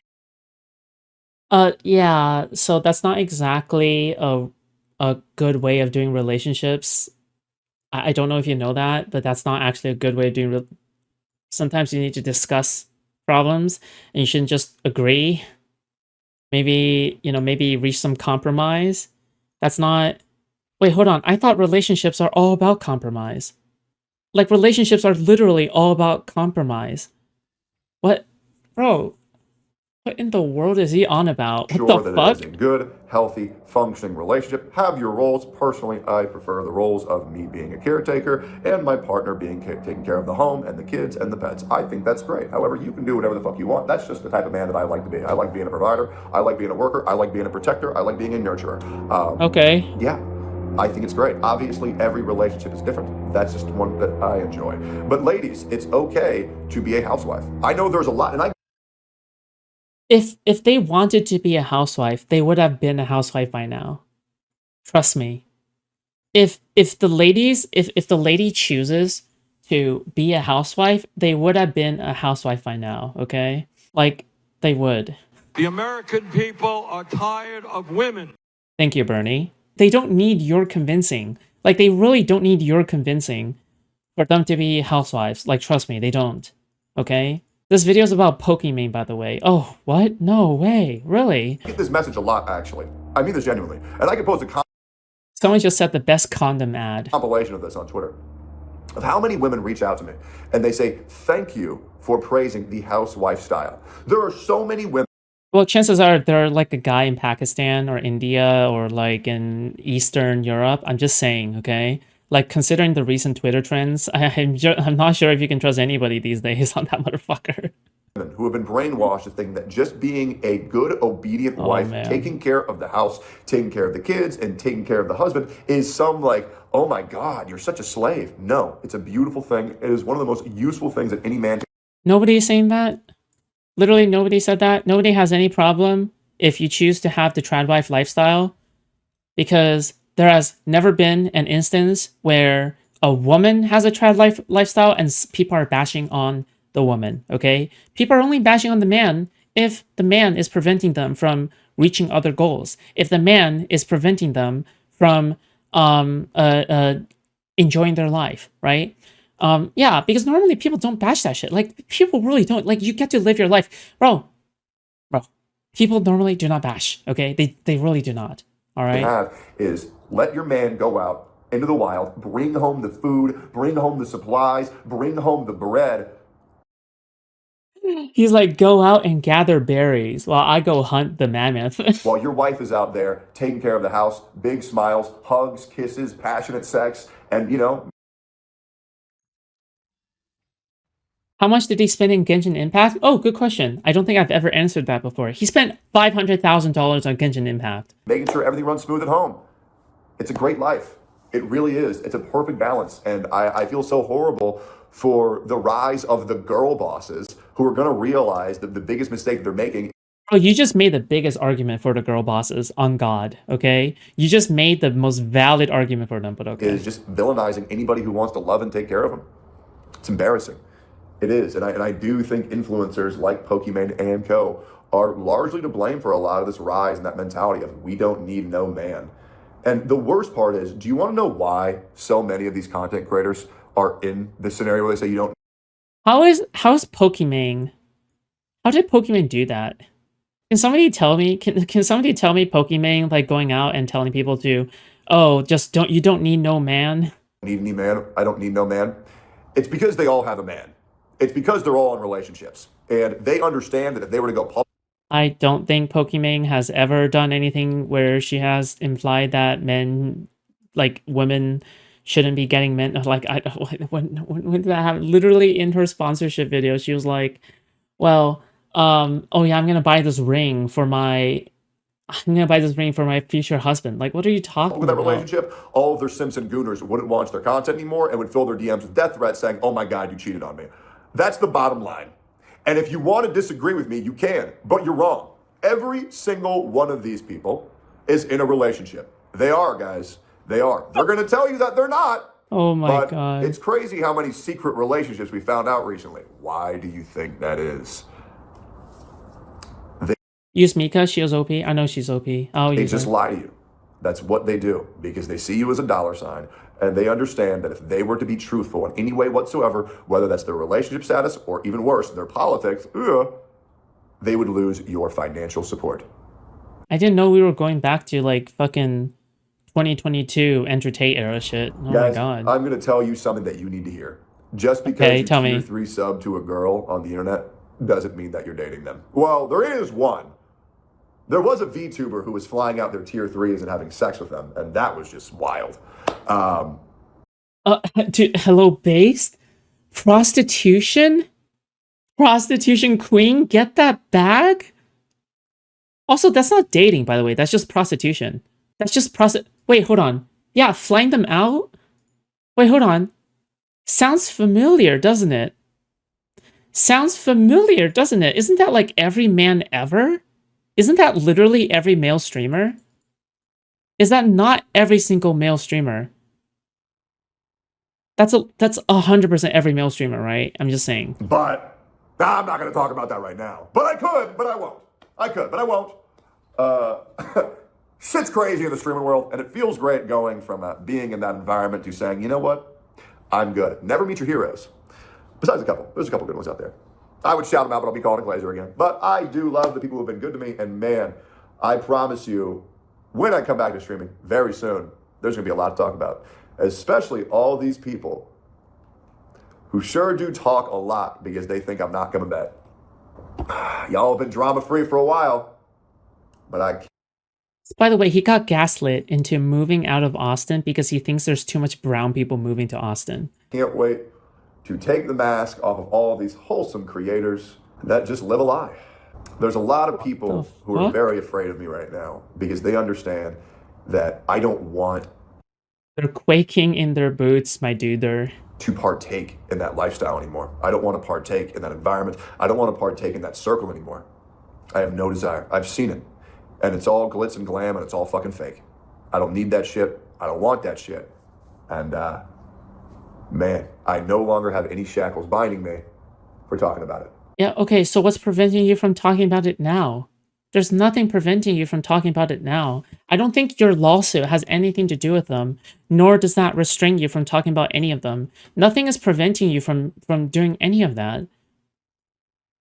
sure. Yeah, so that's not exactly a good way of doing relationships. I don't know if you know that, but that's not actually a good way of doing sometimes you need to discuss problems and you shouldn't just agree. Maybe reach some compromise. That's not... Wait, hold on. I thought relationships are all about compromise. Like, relationships are literally all about compromise. What? Bro, what in the world is he on about? What the fuck? It is a good, healthy, functioning relationship. Have your roles. Personally, I prefer the roles of me being a caretaker and my partner being taking care of the home and the kids and the pets. I think that's great. However, you can do whatever the fuck you want. That's just the type of man that I like to be. I like being a provider. I like being a worker. I like being a protector. I like being a nurturer. Okay. Yeah. I think it's great. Obviously, every relationship is different. That's just one that I enjoy. But ladies, it's okay to be a housewife. I know there's a lot, and If they wanted to be a housewife, they would have been a housewife by now. Trust me. If the lady chooses to be a housewife, they would have been a housewife by now, okay? Like, they would. The American people are tired of women. Thank you, Bernie. They don't need your convincing. Like, they really don't need your convincing for them to be housewives. Like, trust me, they don't. Okay? This video is about pokimane, by the way. Oh, what? No way. Really? I get this message a lot, actually. I mean this genuinely. And I can post a Someone just said the best condom ad. compilation of this on Twitter. Of how many women reach out to me and they say, thank you for praising the housewife style. There are so many women. Well, chances are they're like a guy in Pakistan or India or like in Eastern Europe. I'm just saying, okay? Like, considering the recent Twitter trends, I'm not sure if you can trust anybody these days on that motherfucker. Who have been brainwashed to think that just being a good, obedient wife, man. taking care of the house, taking care of the kids, and taking care of the husband is some like, oh my God, you're such a slave. No, it's a beautiful thing. It is one of the most useful things that any man can. Nobody is saying that. Literally, nobody said that. Nobody has any problem if you choose to have the trad wife lifestyle, because there has never been an instance where a woman has a trad lifestyle and people are bashing on the woman, okay? People are only bashing on the man if the man is preventing them from reaching other goals. If the man is preventing them from enjoying their life, right? Yeah, because normally people don't bash that shit. Like, people really don't. Like, you get to live your life. Bro. People normally do not bash, okay? They really do not, all right? Have is let your man go out into the wild, bring home the food, bring home the supplies, bring home the bread. He's like, go out and gather berries while I go hunt the mammoth. While your wife is out there taking care of the house, big smiles, hugs, kisses, passionate sex, and, you know. How much did he spend in Genshin Impact? Oh, good question. I don't think I've ever answered that before. He spent $500,000 on Genshin Impact. Making sure everything runs smooth at home. It's a great life. It really is. It's a perfect balance. And I feel so horrible for the rise of the girl bosses who are going to realize that the biggest mistake they're making. Oh, you just made the biggest argument for the girl bosses on God, okay? You just made the most valid argument for them, but okay. Is just villainizing anybody who wants to love and take care of them. It's embarrassing. It is. And I do think influencers like Pokimane and co. are largely to blame for a lot of this rise and that mentality of we don't need no man. And the worst part is, do you want to know why so many of these content creators are in this scenario where they say you don't? How is Pokimane? How did Pokimane do that? Can somebody tell me? Can somebody tell me Pokimane like going out and telling people to, oh, you don't need no man? Need any man? I don't need no man. It's because they all have a man. It's because they're all in relationships and they understand that if they were to go public. I don't think Pokimane has ever done anything where she has implied that men, like women, shouldn't be getting men. Like, when did that happen? Literally in her sponsorship video, she was like, "Well, oh yeah, I'm gonna buy this ring for my future husband." Like, what are you talking with that about? relationship, all of their Simpson gooners wouldn't launch their content anymore and would fill their DMs with death threats saying, "Oh my God, you cheated on me." That's the bottom line. And if you want to disagree with me, you can, but you're wrong. Every single one of these people is in a relationship. They are, guys. They are. They're going to tell you that they're not. Oh my but God. It's crazy how many secret relationships we found out recently. Why do you think that is? Use Mika. She was OP. I know she's OP. I'll They use just her. lie to you. That's what they do because they see you as a dollar sign and they understand that if they were to be truthful in any way whatsoever, whether that's their relationship status or even worse, their politics, they would lose your financial support. I didn't know we were going back to like fucking 2022 Andrew Tate era shit. Oh Guys, my God. I'm going to tell you something that you need to hear. Just because Okay, you tell tier me. 3 sub to a girl on the internet doesn't mean that you're dating them. Well, there is one. There was a VTuber who was flying out their tier 3s and having sex with them, and that was just wild. Dude, hello, based? Prostitution? Prostitution queen? Get that bag? Also, that's not dating, by the way. That's just prostitution. That's just Wait, hold on. Yeah, flying them out? Wait, hold on. Sounds familiar, doesn't it? Sounds familiar, doesn't it? Isn't that like every man ever? Isn't that literally every male streamer? Is that not every single male streamer? That's 100% every male streamer, right? I'm just saying. But I'm not going to talk about that right now. But I could, but I won't. I could, but I won't. Shit's crazy in the streaming world, and it feels great going from being in that environment to saying, you know what? I'm good. Never meet your heroes. Besides a couple. There's a couple good ones out there. I would shout them out, but I'll be calling a Glazer again. But I do love the people who have been good to me, and man, I promise you, when I come back to streaming very soon, there's going to be a lot to talk about. Especially all these people who sure do talk a lot because they think I'm not coming back. Y'all have been drama-free for a while, but I can't. By the way, he got gaslit into moving out of Austin because he thinks there's too much brown people moving to Austin. Can't wait to take the mask off of all of these wholesome creators that just live a lie. There's a lot of people who are very afraid of me right now because they understand that I don't want They're quaking in their boots, my dude. to partake in that lifestyle anymore. I don't want to partake in that environment. I don't want to partake in that circle anymore. I have no desire. I've seen it. And it's all glitz and glam and it's all fucking fake. I don't need that shit. I don't want that shit. And man, I no longer have any shackles binding me for talking about it. Yeah, okay, so what's preventing you from talking about it now? There's nothing preventing you from talking about it now. I don't think your lawsuit has anything to do with them, nor does that restrain you from talking about any of them. Nothing is preventing you from doing any of that.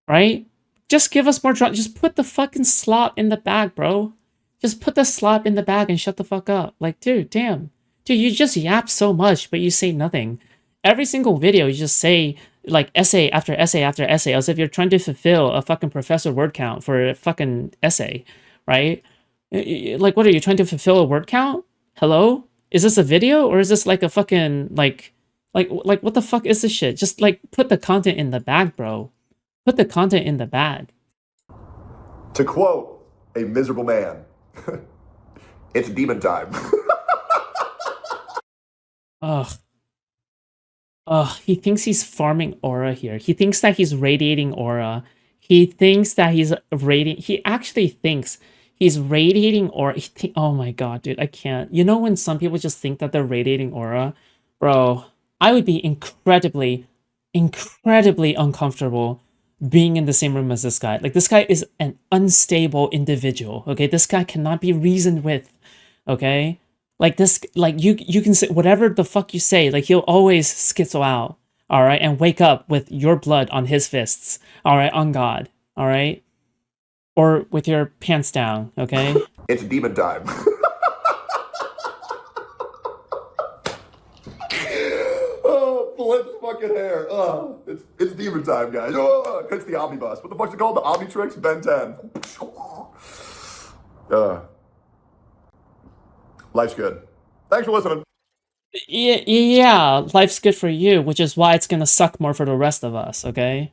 Right? Just give us more just put the fucking slop in the bag, bro. Just put the slop in the bag and shut the fuck up. Like, dude, damn. Dude, you just yap so much, but you say nothing. Every single video, you just say, like, essay after essay after essay, as if you're trying to fulfill a fucking professor word count for a fucking essay, right? Like, what are you trying to fulfill a word count? Hello? Is this a video or is this like a fucking, like what the fuck is this shit? Just, like, put the content in the bag, bro. Put the content in the bag. To quote a miserable man, it's demon time. Ugh. He thinks he's farming aura here. He thinks that he's radiating aura. He thinks that he's he actually thinks he's radiating aura. Oh my god, dude, I can't. You know when some people just think that they're radiating aura? Bro, I would be incredibly uncomfortable being in the same room as this guy. Like, this guy is an unstable individual, okay? This guy cannot be reasoned with, okay? Like, this, like, you can say whatever the fuck you say, like, he'll always schizo out, all right? And wake up with your blood on his fists, all right? On God, all right? Or with your pants down, okay? It's demon time. Oh, Flip's fucking hair. It's demon time, guys. It's the omnibus. What the fuck's it called? The Omnitrix Ben 10. Life's good. Thanks for listening. Yeah, life's good for you, which is why it's gonna suck more for the rest of us, okay?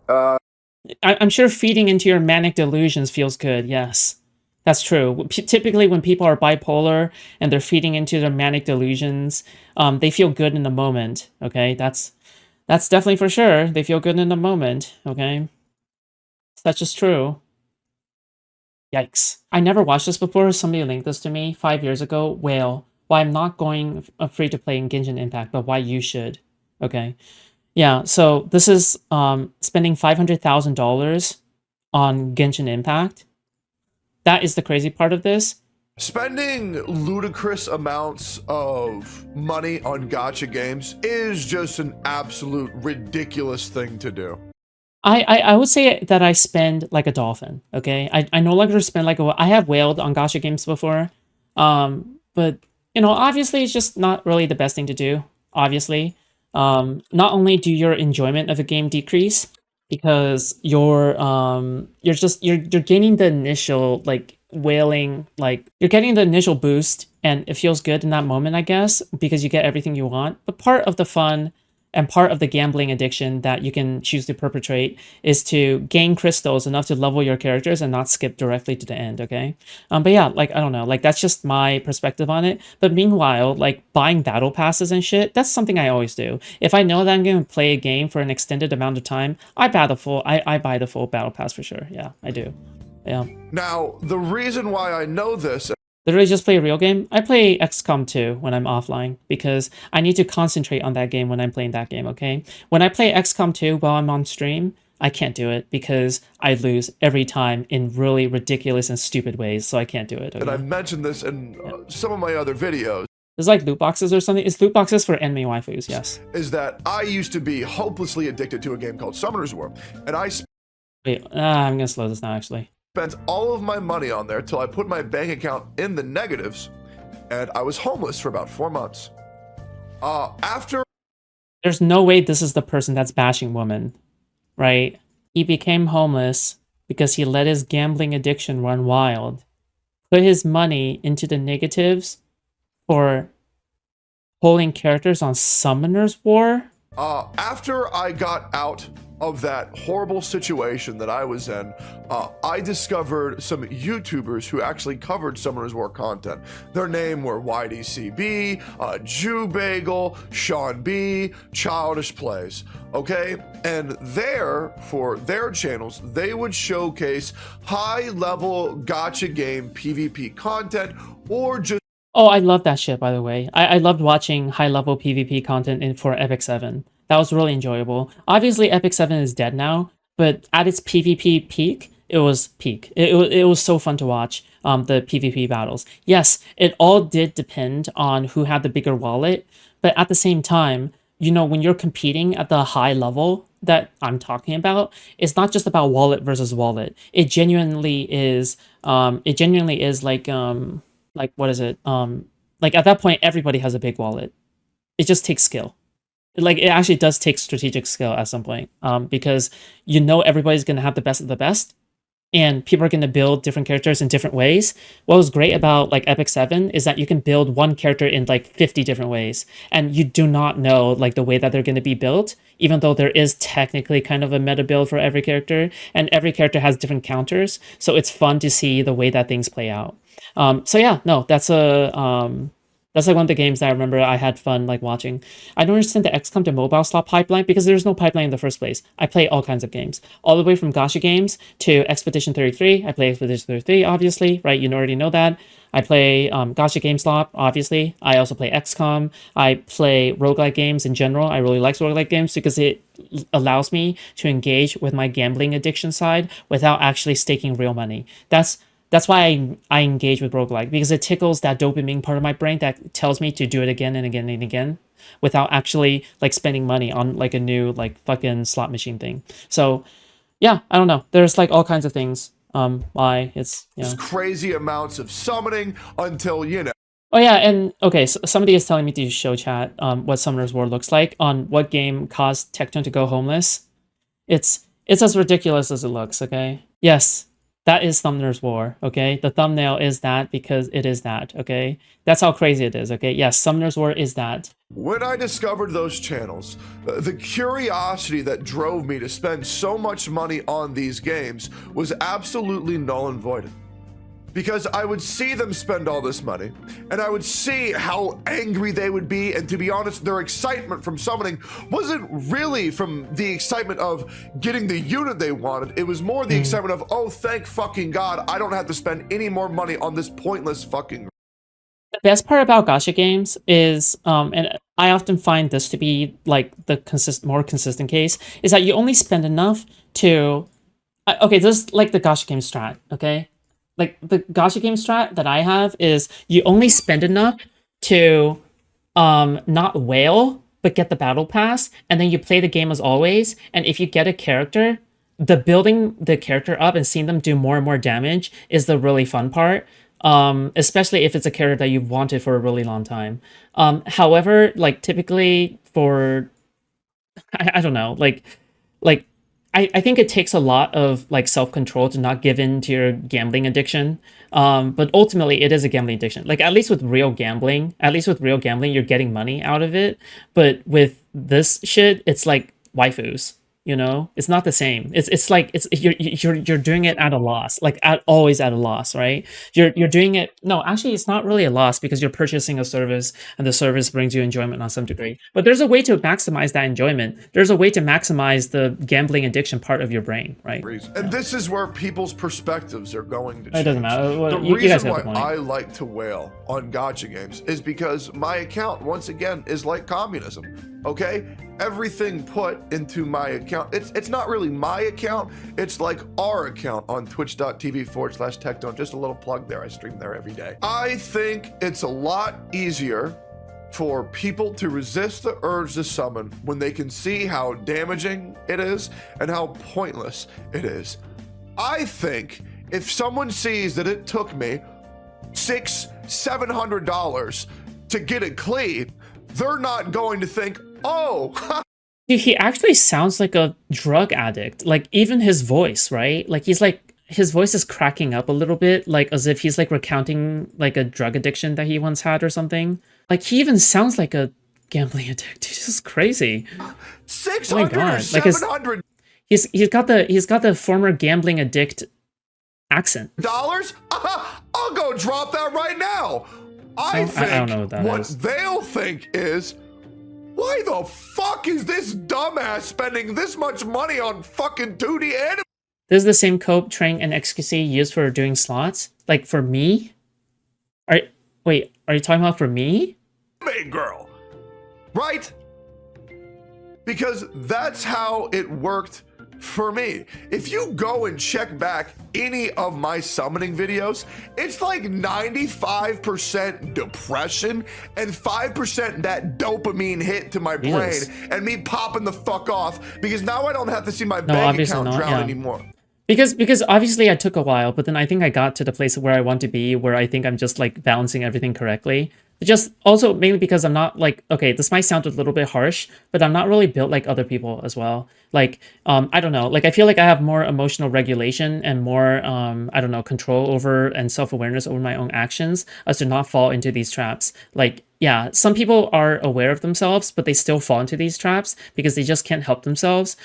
I'm sure feeding into your manic delusions feels good, yes. That's true. Typically, when people are bipolar and they're feeding into their manic delusions, they feel good in the moment, okay? That's definitely for sure. They feel good in the moment, okay? That's just true. Yikes. I never watched this before. Somebody linked this to me 5 years ago. Whale. Why I'm not going free to play in Genshin Impact, but why you should. Okay. Yeah, so this is spending $500,000 on Genshin Impact. That is the crazy part of this. Spending ludicrous amounts of money on gacha games is just an absolute ridiculous thing to do. I would say that I spend like a dolphin, okay? I no longer spend like I have whaled on gacha games before, but, you know, obviously it's just not really the best thing to do, obviously. Not only do your enjoyment of a game decrease, because you're gaining the initial, like, whaling, like, you're getting the initial boost, and it feels good in that moment, I guess, because you get everything you want. But part of the fun and part of the gambling addiction that you can choose to perpetrate is to gain crystals enough to level your characters and not skip directly to the end, okay? But yeah, like, I don't know, like, that's just my perspective on it. But meanwhile, like, buying battle passes and shit, that's something I always do. If I know that I'm going to play a game for an extended amount of time, I buy the full battle pass for sure. Yeah, I do. Yeah. Now, the reason why I know this Literally just play a real game. I play XCOM 2 when I'm offline because I need to concentrate on that game when I'm playing that game, okay? When I play XCOM 2 while I'm on stream, I can't do it because I lose every time in really ridiculous and stupid ways, so I can't do it. Okay? And I mentioned this in some of my other videos. There's like loot boxes or something. It's loot boxes for anime waifus, yes. Is that I used to be hopelessly addicted to a game called Summoner's War, and I Wait, I'm gonna slow this now actually. spent all of my money on there till I put my bank account in the negatives, and I was homeless for about 4 months. After There's no way this is the person that's bashing women, right? He became homeless because he let his gambling addiction run wild, put his money into the negatives for pulling characters on Summoner's War. after I got out of that horrible situation that I was in, I discovered some YouTubers who actually covered Summoner's War content. Their name were YDCB, Jew Bagel, Sean B, Childish Plays, okay? And there, for their channels, they would showcase high-level gacha game PvP content or just Oh, I love that shit, by the way. I loved watching high-level PvP content for Epic 7. That was really enjoyable. Obviously, Epic 7 is dead now, but at its PvP peak, it was peak. It was so fun to watch the PvP battles. Yes, it all did depend on who had the bigger wallet, but at the same time, you know, when you're competing at the high level that I'm talking about, it's not just about wallet versus wallet. It genuinely is. Like what is it? Like at that point, everybody has a big wallet. It just takes skill. Like it actually does take strategic skill at some point. Because you know everybody's gonna have the best of the best, and people are gonna build different characters in different ways. What was great about like Epic 7 is that you can build one character in like 50 different ways, and you do not know like the way that they're gonna be built, even though there is technically kind of a meta build for every character, and every character has different counters. So it's fun to see the way that things play out. So yeah, no, that's like one of the games that I remember I had fun like watching. I don't understand the XCOM to mobile slot pipeline because there's no pipeline in the first place. I play all kinds of games, all the way from gacha games to Expedition 33. I play Expedition 33, obviously, right? You already know that. I play gacha game Slop, obviously. I also play XCOM. I play roguelike games in general. I really like roguelike games because it allows me to engage with my gambling addiction side without actually staking real money. That's why I engage with roguelike, because it tickles that dopamine part of my brain that tells me to do it again and again and again without actually like spending money on like a new like fucking slot machine thing. So yeah, I don't know. There's like all kinds of things why it's, you know. crazy amounts of summoning until, you know. Oh yeah, and okay, so somebody is telling me to show chat what Summoner's War looks like on what game caused Tectone to go homeless. It's as ridiculous as it looks, okay? Yes. That is Summoner's War, okay? The thumbnail is that because it is that, okay? That's how crazy it is, okay? Yes, Summoner's War is that. When I discovered those channels, the curiosity that drove me to spend so much money on these games was absolutely null and voided. Because I would see them spend all this money, and I would see how angry they would be, and to be honest, their excitement from summoning wasn't really from the excitement of getting the unit they wanted. It was more the excitement of, oh, thank fucking God, I don't have to spend any more money on this pointless fucking. The best part about gacha games is, and I often find this to be like the more consistent case, is that you only spend enough to, okay, this is like the gacha game strat, okay? Like the gacha game strat that I have is you only spend enough to not whale, but get the battle pass, and then you play the game as always. And if you get a character, the building the character up and seeing them do more and more damage is the really fun part. Especially if it's a character that you've wanted for a really long time. However, like typically for I don't know, like I think it takes a lot of like self-control to not give in to your gambling addiction. But ultimately it is a gambling addiction. Like at least with real gambling, you're getting money out of it. But with this shit, it's like waifus. You know, it's not the same. It's like you're doing it at a loss, like always at a loss, right? You're doing it. No, actually, it's not really a loss because you're purchasing a service, and the service brings you enjoyment on some degree. But there's a way to maximize that enjoyment. There's a way to maximize the gambling addiction part of your brain, right? And this is where people's perspectives are going to change. It doesn't matter. Well, The you guys reason have why the point. I like to wail on gacha games is because my account, once again, is like communism. Okay, everything put into my account. It's not really my account. It's like our account on twitch.tv/Tectone. Just a little plug there. I stream there every day. I think it's a lot easier for people to resist the urge to summon when they can see how damaging it is and how pointless it is. I think if someone sees that it took me $600-700 to get it clean, they're not going to think, oh, He actually sounds like a drug addict. Like even his voice, right? Like he's like his voice is cracking up a little bit, like as if he's like recounting like a drug addiction that he once had or something. Like he even sounds like a gambling addict. He's just crazy. 600 God, or like his- 700 He's got the former gambling addict accent. dollars? I'll go drop that right now. I think don't know what that is. they'll think is, why the fuck is this dumbass spending this much money on fucking 2D anime? This is the same cope, train, and XQC used for doing slots. Like for me? Are you talking about for me? Girl, right? Because that's how it worked for me. If you go and check back any of my summoning videos, it's like 95% depression and 5% that dopamine hit to my brain Jesus. and me popping the fuck off because now I don't have to see my No, bank obviously account not, drown yeah. anymore. Because obviously I took a while, but then I think I got to the place where I want to be, where I think I'm just like balancing everything correctly. But just also mainly because I'm not like, okay, this might sound a little bit harsh, but I'm not really built like other people as well. Like, I don't know, like I feel like I have more emotional regulation and more, I don't know, control over and self-awareness over my own actions as to not fall into these traps. Like, yeah, some people are aware of themselves, but they still fall into these traps because they just can't help themselves.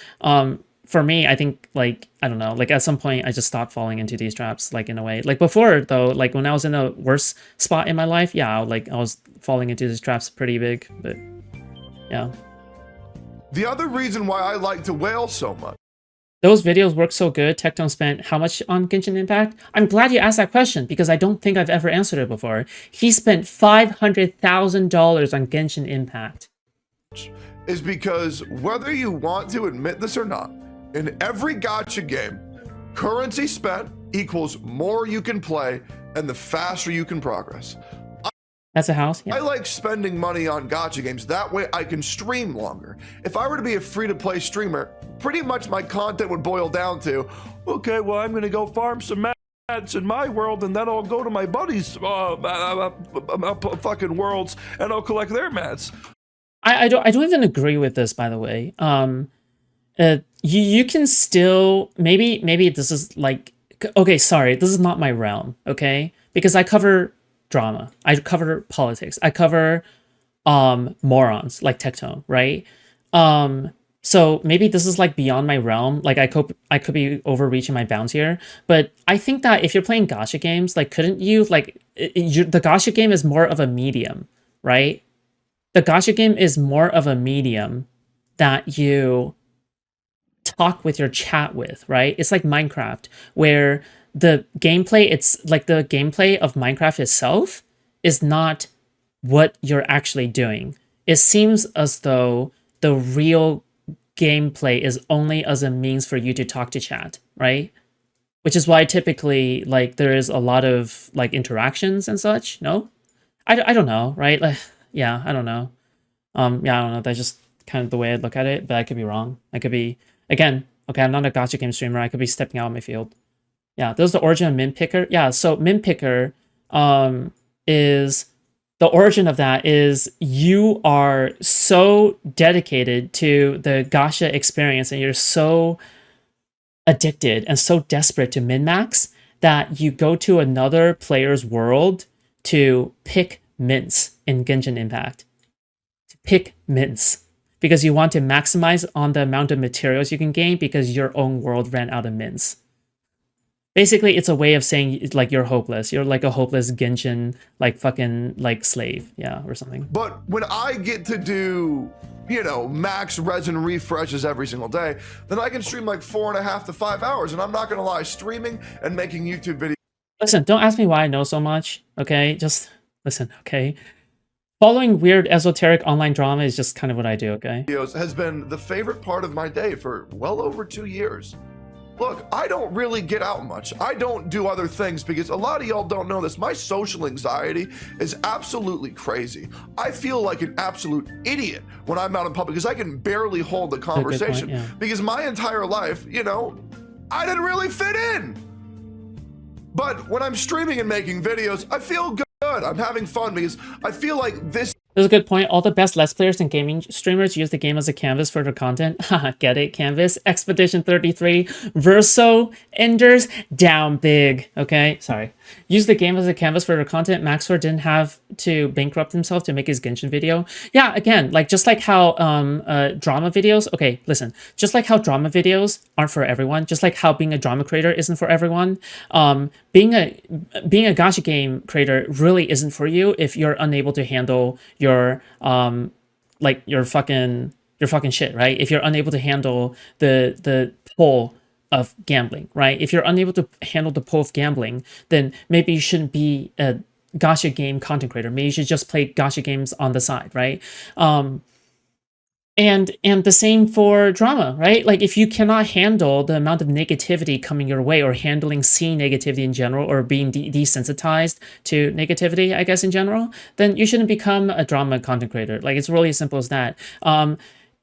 For me, I think like, I don't know, like at some point I just stopped falling into these traps, like in a way. Like before though, like when I was in a worse spot in my life, yeah, like I was falling into these traps pretty big, but yeah. The other reason why I like to wail so much. Those videos work so good. Tectone spent how much on Genshin Impact? I'm glad you asked that question because I don't think I've ever answered it before. He spent $500,000 on Genshin Impact. Is because whether you want to admit this or not, in every gacha game, currency spent equals more you can play and the faster you can progress. That's a house? Yeah. I like spending money on gacha games. That way I can stream longer. If I were to be a free-to-play streamer, pretty much my content would boil down to, okay, well, I'm going to go farm some mats in my world and then I'll go to my buddies' fucking worlds and I'll collect their mats. I don't even agree with this, by the way. You can still maybe this is like, okay, sorry, this is not my realm, okay? Because I cover drama, I cover politics, I cover morons like Tectone, right? So maybe this is like beyond my realm. Like I could be overreaching my bounds here, but I think that if you're playing gacha games, like couldn't you like the gacha game is more of a medium, right? The gacha game is more of a medium that you talk with your chat with, right? It's like Minecraft, where the gameplay, it's like the gameplay of Minecraft itself is not what you're actually doing. It seems as though the real gameplay is only as a means for you to talk to chat, right? Which is why typically like there is a lot of like interactions and such. No, I don't know, right? Like, yeah, I don't know. Yeah, I don't know. That's just kind of the way I look at it, but I could be wrong. I could be, again, okay, I'm not a gacha game streamer. I could be stepping out of my field. Yeah, this is the origin of Min Picker. Yeah, so Min Picker is, the origin of that is you are so dedicated to the gacha experience and you're so addicted and so desperate to min-max that you go to another player's world to pick mints in Genshin Impact. To pick mints. because you want to maximize on the amount of materials you can gain because your own world ran out of mints. Basically, it's a way of saying like you're hopeless. You're like a hopeless Genshin, like fucking like slave, yeah, or something. But when I get to do, you know, max resin refreshes every single day, then I can stream like 4.5 to 5 hours. And I'm not gonna lie, streaming and making YouTube videos. Listen, don't ask me why I know so much, okay? Just listen, okay? Following weird esoteric online drama is just kind of what I do, okay? Has been the favorite part of my day for well over 2 years. Look, I don't really get out much. I don't do other things because a lot of y'all don't know this. My social anxiety is absolutely crazy. I feel like an absolute idiot when I'm out in public because I can barely hold the conversation because my entire life, you know, I didn't really fit in. But when I'm streaming and making videos, I feel good. I'm having fun because I feel like this. There's a good point. All the best Let's Players and gaming streamers use the game as a canvas for their content. Haha, get it? Canvas. Expedition 33. Verso. Enders. Down big. Okay? Sorry. Use the game as a canvas for their content. Maxor didn't have to bankrupt himself to make his Genshin video. Yeah, again, like just like how drama videos... Okay, listen. Just like how drama videos aren't for everyone, just like how being a drama creator isn't for everyone, being a gacha game creator really isn't for you if you're unable to handle your like your fucking shit, right? If you're unable to handle the pull of gambling, right? If you're unable to handle the pull of gambling, then maybe you shouldn't be a gacha game content creator. Maybe you should just play gacha games on the side, right? And the same for drama, right? Like if you cannot handle the amount of negativity coming your way or handling seeing negativity in general or being desensitized to negativity, I guess, in general, then you shouldn't become a drama content creator. Like it's really as simple as that.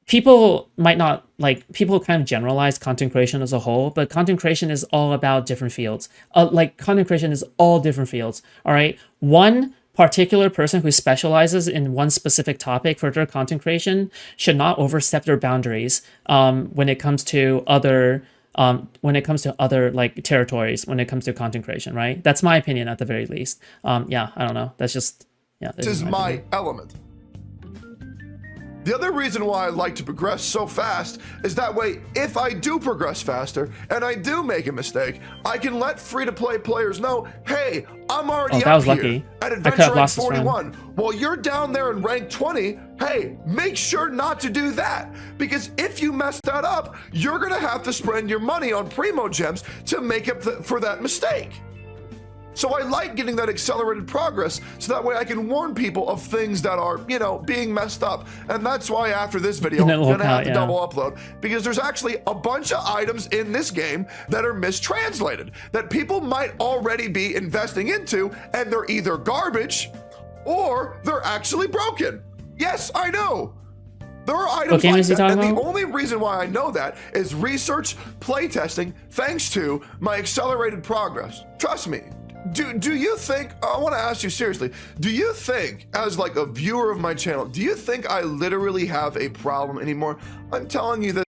People might not like, people kind of generalize content creation as a whole, but content creation is all about different fields. Like content creation is all different fields, all right? One particular person who specializes in one specific topic for their content creation should not overstep their boundaries when it comes to other like territories, when it comes to content creation, right? That's my opinion at the very least. Yeah, I don't know. That's just, yeah. This is my element. The other reason why I like to progress so fast is that way, if I do progress faster and I do make a mistake, I can let free-to-play players know, hey, I'm already up here at Adventure Rank 41. While you're down there in rank 20, hey, make sure not to do that. Because if you mess that up, you're gonna have to spend your money on Primo Gems to make up for that mistake. So I like getting that accelerated progress so that way I can warn people of things that are, you know, being messed up. And that's why after this video, I'm gonna have to double upload because there's actually a bunch of items in this game that are mistranslated that people might already be investing into and they're either garbage or they're actually broken. Yes, I know. There are items like that, and the only reason why I know that is research, playtesting, thanks to my accelerated progress. Trust me. Do you think, I want to ask you seriously, do you think, as like a viewer of my channel, do you think I literally have a problem anymore? I'm telling you that.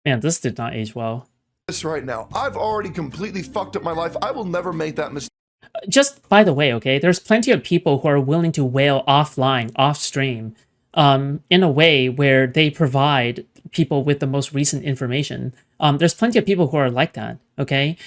Man, this did not age well. This right now, I've already completely fucked up my life. I will never make that mistake. Just by the way, okay, there's plenty of people who are willing to wail offline, off stream, in a way where they provide people with the most recent information. There's plenty of people who are like that, okay?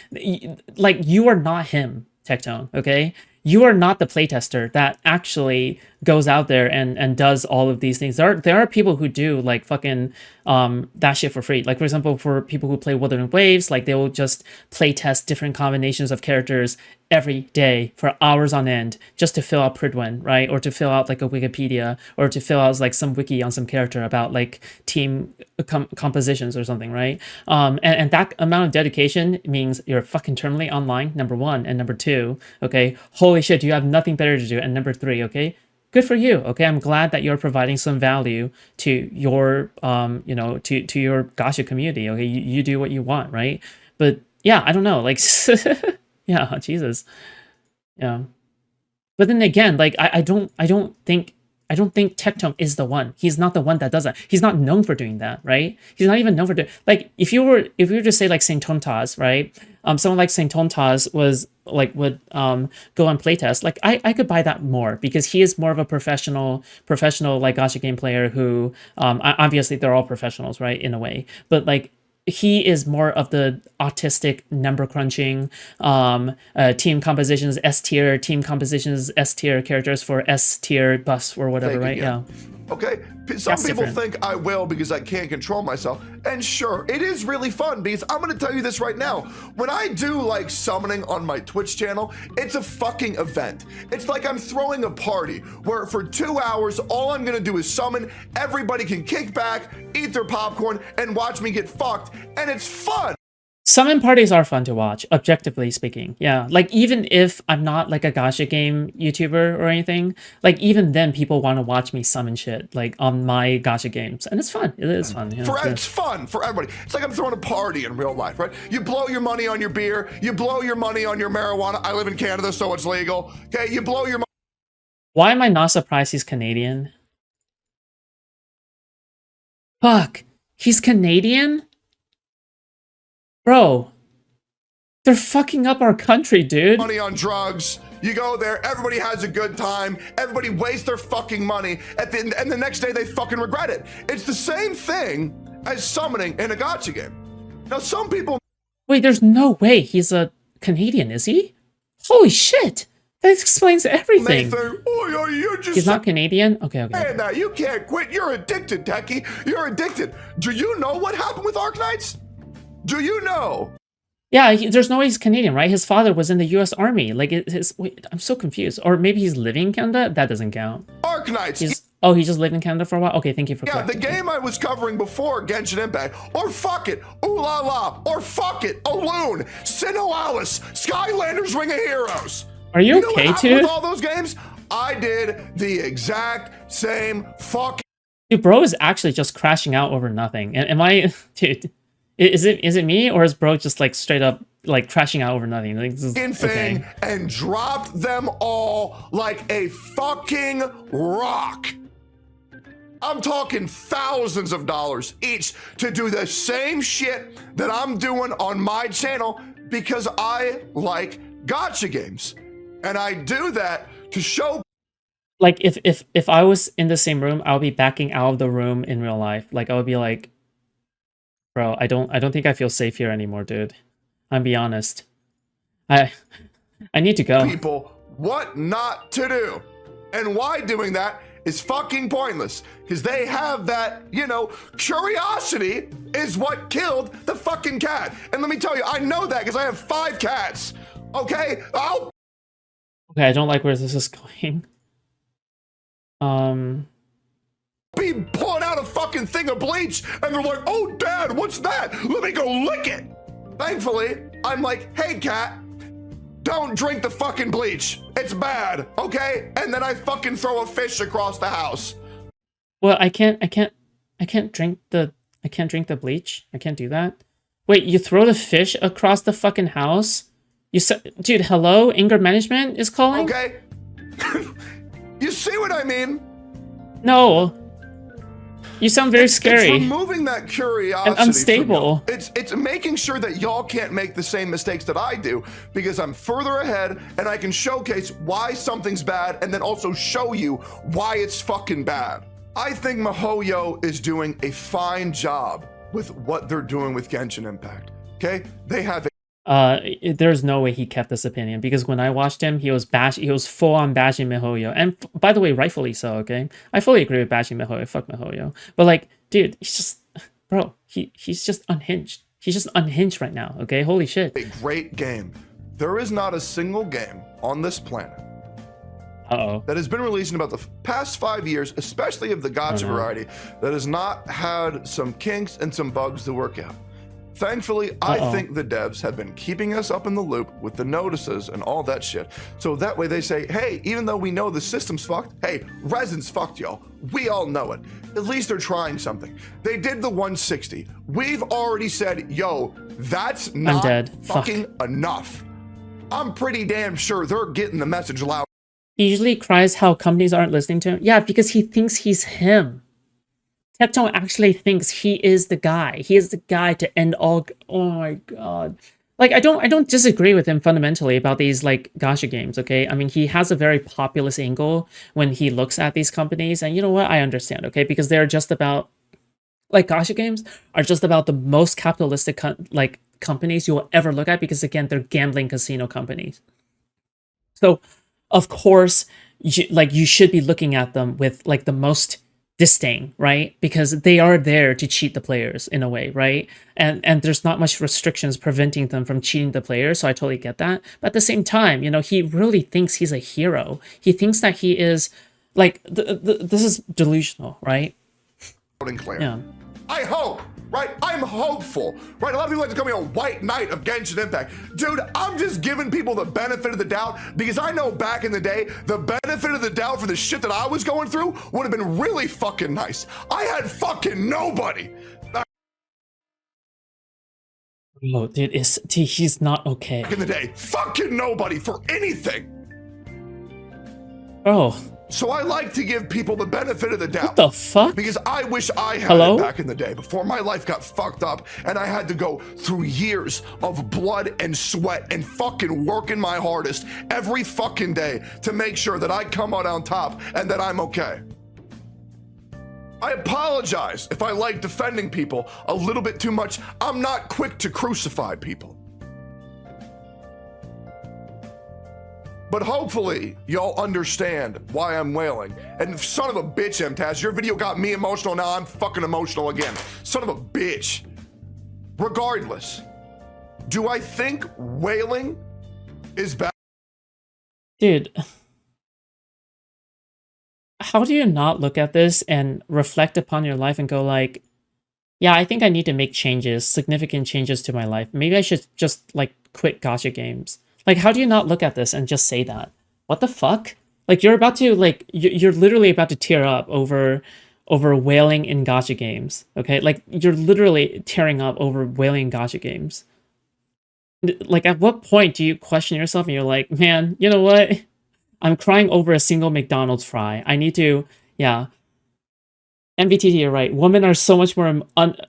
Like, you are not him, Tectone, okay? You are not the playtester that actually goes out there and does all of these things. There are people who do like fucking that shit for free. Like, for example, for people who play Wuthering Waves, like they will just play test different combinations of characters every day for hours on end just to fill out Pridwin, right? Or to fill out like a Wikipedia, or to fill out like some wiki on some character about like team compositions or something, right? And that amount of dedication means you're fucking terminally online, number one, and number two, okay? Holy shit, you have nothing better to do, and number three, okay? Good for you, okay? I'm glad that you're providing some value to your, you know, to your gacha community, okay? You do what you want, right? But yeah, I don't know, like, yeah, Jesus, yeah. But then again, like, I don't think Tectone is the one. He's not the one that does that. He's not known for doing that, right? He's not even known for doing, like, if you were to say like Saint Tontas, right? someone like Saint Tontas was like would go on playtest, like I could buy that more because he is more of a professional like gacha game player who obviously they're all professionals, right, in a way, but like he is more of the autistic number crunching team compositions, S tier team compositions, S tier characters for S tier buffs or whatever, Thank you, right? yeah. Okay, some That's people different. think I will because I can't control myself. And sure, it is really fun because I'm gonna tell you this right now. When I do like summoning on my Twitch channel, it's a fucking event. It's like I'm throwing a party where for 2 hours, all I'm gonna do is summon. Everybody can kick back, eat their popcorn, and watch me get fucked. And it's fun. Summon parties are fun to watch, objectively speaking. Yeah, like even if I'm not like a gacha game YouTuber or anything, like even then people want to watch me summon shit like on my gacha games, and it's fun. It is fun. Yeah, It's fun for everybody. It's like I'm throwing a party in real life, right? You blow your money on your beer, you blow your money on your marijuana. I live in Canada, so it's legal. Okay, you blow your money. Why am I not surprised he's Canadian? Fuck, he's Canadian? Bro, they're fucking up our country, dude. Money on drugs. You go there, everybody has a good time, everybody wastes their fucking money, and the next day they fucking regret it. It's the same thing as summoning in a gacha game. Now, some people... Wait, there's no way he's a Canadian, is he? Holy shit! That explains everything. Think, oh, you're just... He's not Canadian? Okay. Man, now you can't quit. You're addicted, Techie. You're addicted. Do you know what happened with Arknights? Do you know? Yeah, there's no way he's Canadian, right? His father was in the U.S. Army. Like, wait, I'm so confused. Or maybe he's living in Canada? That doesn't count. Arknights. He just lived in Canada for a while? Okay, thank you for correcting. The game I was covering before, Genshin Impact, or fuck it, Ooh La La, or fuck it, Aloon, Sinnoh Alice, Skylanders Ring of Heroes. Are you know okay, what happened dude? with all those games? I did the exact same fucking... Dude, bro is actually just crashing out over nothing. And am I... Dude... Is it me, or is bro just like straight up like crashing out over nothing? Like, this is, thing and dropped them all like a fucking rock. I'm talking thousands of dollars each to do the same shit that I'm doing on my channel because I like gacha games, and I do that to show. Like if I was in the same room, I would be backing out of the room in real life. Like I would be like, bro, I don't think I feel safe here anymore, dude. I'm be honest. I need to go. People what not to do. And why doing that is fucking pointless. Because they have that, you know, curiosity is what killed the fucking cat. And let me tell you, I know that because I have 5 cats. Okay? Okay, I don't like where this is going. Be pulling out a fucking thing of bleach and they're like, oh dad, what's that? Let me go lick it. Thankfully, I'm like, hey cat, don't drink the fucking bleach. It's bad, okay? And then I fucking throw a fish across the house. Well, I can't drink the bleach. I can't do that. Wait, you throw the fish across the fucking house? You said, dude, hello? Anger management is calling? Okay. You see what I mean? No. You sound very scary. It's removing that curiosity. And unstable. It's making sure that y'all can't make the same mistakes that I do because I'm further ahead and I can showcase why something's bad and then also show you why it's fucking bad. I think MiHoYo is doing a fine job with what they're doing with Genshin Impact. Okay? They have there's no way he kept this opinion because when I watched him, he was full on bashing MiHoYo, and by the way, rightfully so. Okay, I fully agree with bashing MiHoYo. Fuck MiHoYo, but like, dude, he's just, bro, he's just unhinged. He's just unhinged right now. Okay, holy shit. A great game. There is not a single game on this planet that has been released in about the past 5 years, especially of the gacha variety, that has not had some kinks and some bugs to work out. Thankfully, I think the devs have been keeping us up in the loop with the notices and all that shit. So that way they say, hey, even though we know the system's fucked, hey, Resin's fucked, y'all. We all know it. At least they're trying something. They did the 160. We've already said, yo, that's not fucking enough. I'm pretty damn sure they're getting the message loud. He usually cries how companies aren't listening to him. Yeah, because he thinks he's him. Tectone actually thinks he is the guy. He is the guy to end all... Oh my god. like I don't disagree with him fundamentally about these like gacha games, okay? I mean, he has a very populist angle when he looks at these companies, and you know what? I understand, okay? Because they're just about like gacha games are just about the most capitalistic like companies you will ever look at, because again, they're gambling casino companies. So, of course, you should be looking at them with like the most disdain, right? Because they are there to cheat the players in a way, right? And there's not much restrictions preventing them from cheating the players, so I totally get that. But at the same time, you know, he really thinks he's a hero. He thinks that he is like this is delusional, right? Clear. Yeah. I hope, right? I'm hopeful, right? A lot of people like to call me a white knight of Genshin Impact. Dude, I'm just giving people the benefit of the doubt because I know back in the day, the benefit of the doubt for the shit that I was going through would have been really fucking nice. I had fucking nobody. Oh, dude, he's not okay. Back in the day, fucking nobody for anything. Oh. So I like to give people the benefit of the doubt. What the fuck? Because I wish I had Hello? it back in the day before my life got fucked up and I had to go through years of blood and sweat and fucking working my hardest every fucking day to make sure that I come out on top and that I'm okay. I apologize if I like defending people a little bit too much. I'm not quick to crucify people. But hopefully, y'all understand why I'm wailing. And son of a bitch, MTaz, your video got me emotional, now I'm fucking emotional again. Son of a bitch. Regardless, do I think wailing is bad? Dude. How do you not look at this and reflect upon your life and go like, yeah, I think I need to make changes, significant changes to my life. Maybe I should just like quit gacha games. Like, how do you not look at this and just say that? What the fuck? Like, you're about to, like, you're literally about to tear up over whaling in gacha games, okay? Like, you're literally tearing up over whaling in gacha games. Like, at what point do you question yourself and you're like, man, you know what? I'm crying over a single McDonald's fry. I need to, yeah. MBTT, you're right. Women are so much more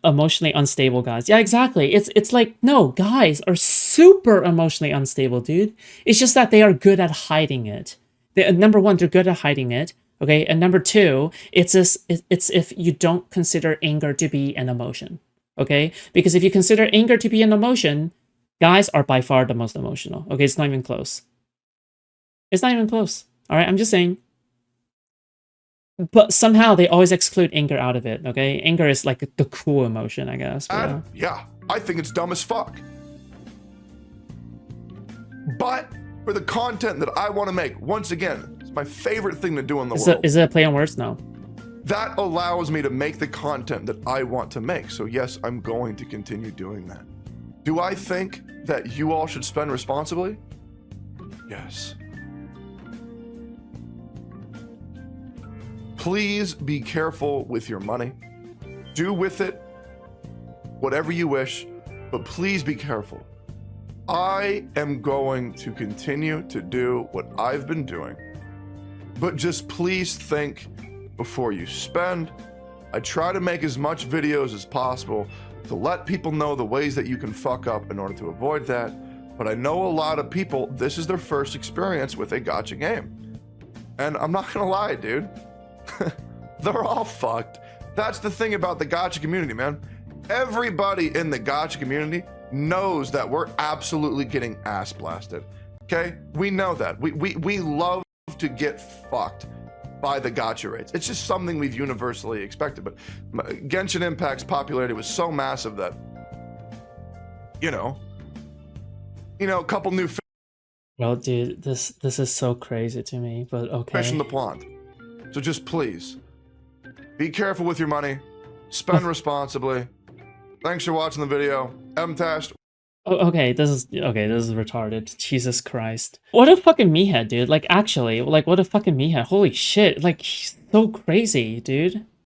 emotionally unstable, guys. Yeah, exactly. It's like, no, guys are super emotionally unstable, dude. It's just that they are good at hiding it. Number one, they're good at hiding it, okay? And number two, it's if you don't consider anger to be an emotion, okay? Because if you consider anger to be an emotion, guys are by far the most emotional, okay? It's not even close. It's not even close, all right? I'm just saying. But somehow they always exclude anger out of it, okay? Anger is like the cool emotion, I guess. But, yeah, I think it's dumb as fuck. But for the content that I want to make, once again, it's my favorite thing to do in the world. Is it a play on words? No. That allows me to make the content that I want to make. So yes, I'm going to continue doing that. Do I think that you all should spend responsibly? Yes. Please be careful with your money. Do with it whatever you wish, but please be careful. I am going to continue to do what I've been doing, but just please think before you spend. I try to make as much videos as possible to let people know the ways that you can fuck up in order to avoid that. But I know a lot of people, this is their first experience with a gacha game. And I'm not gonna lie, dude. They're all fucked. That's the thing about the gacha community, man. Everybody in the gacha community knows that we're absolutely getting ass blasted. Okay? We know that. We love to get fucked by the gacha rates. It's just something we've universally expected. But Genshin Impact's popularity was so massive that, you know, a couple new Well, dude, this is so crazy to me, but okay. fish in the pond. So just please, be careful with your money, spend responsibly. Thanks for watching the video. MTash. Okay, this is retarded. Jesus Christ. What a fucking meathead, dude. Like, actually, like, what a fucking meathead. Holy shit. Like, he's so crazy, dude.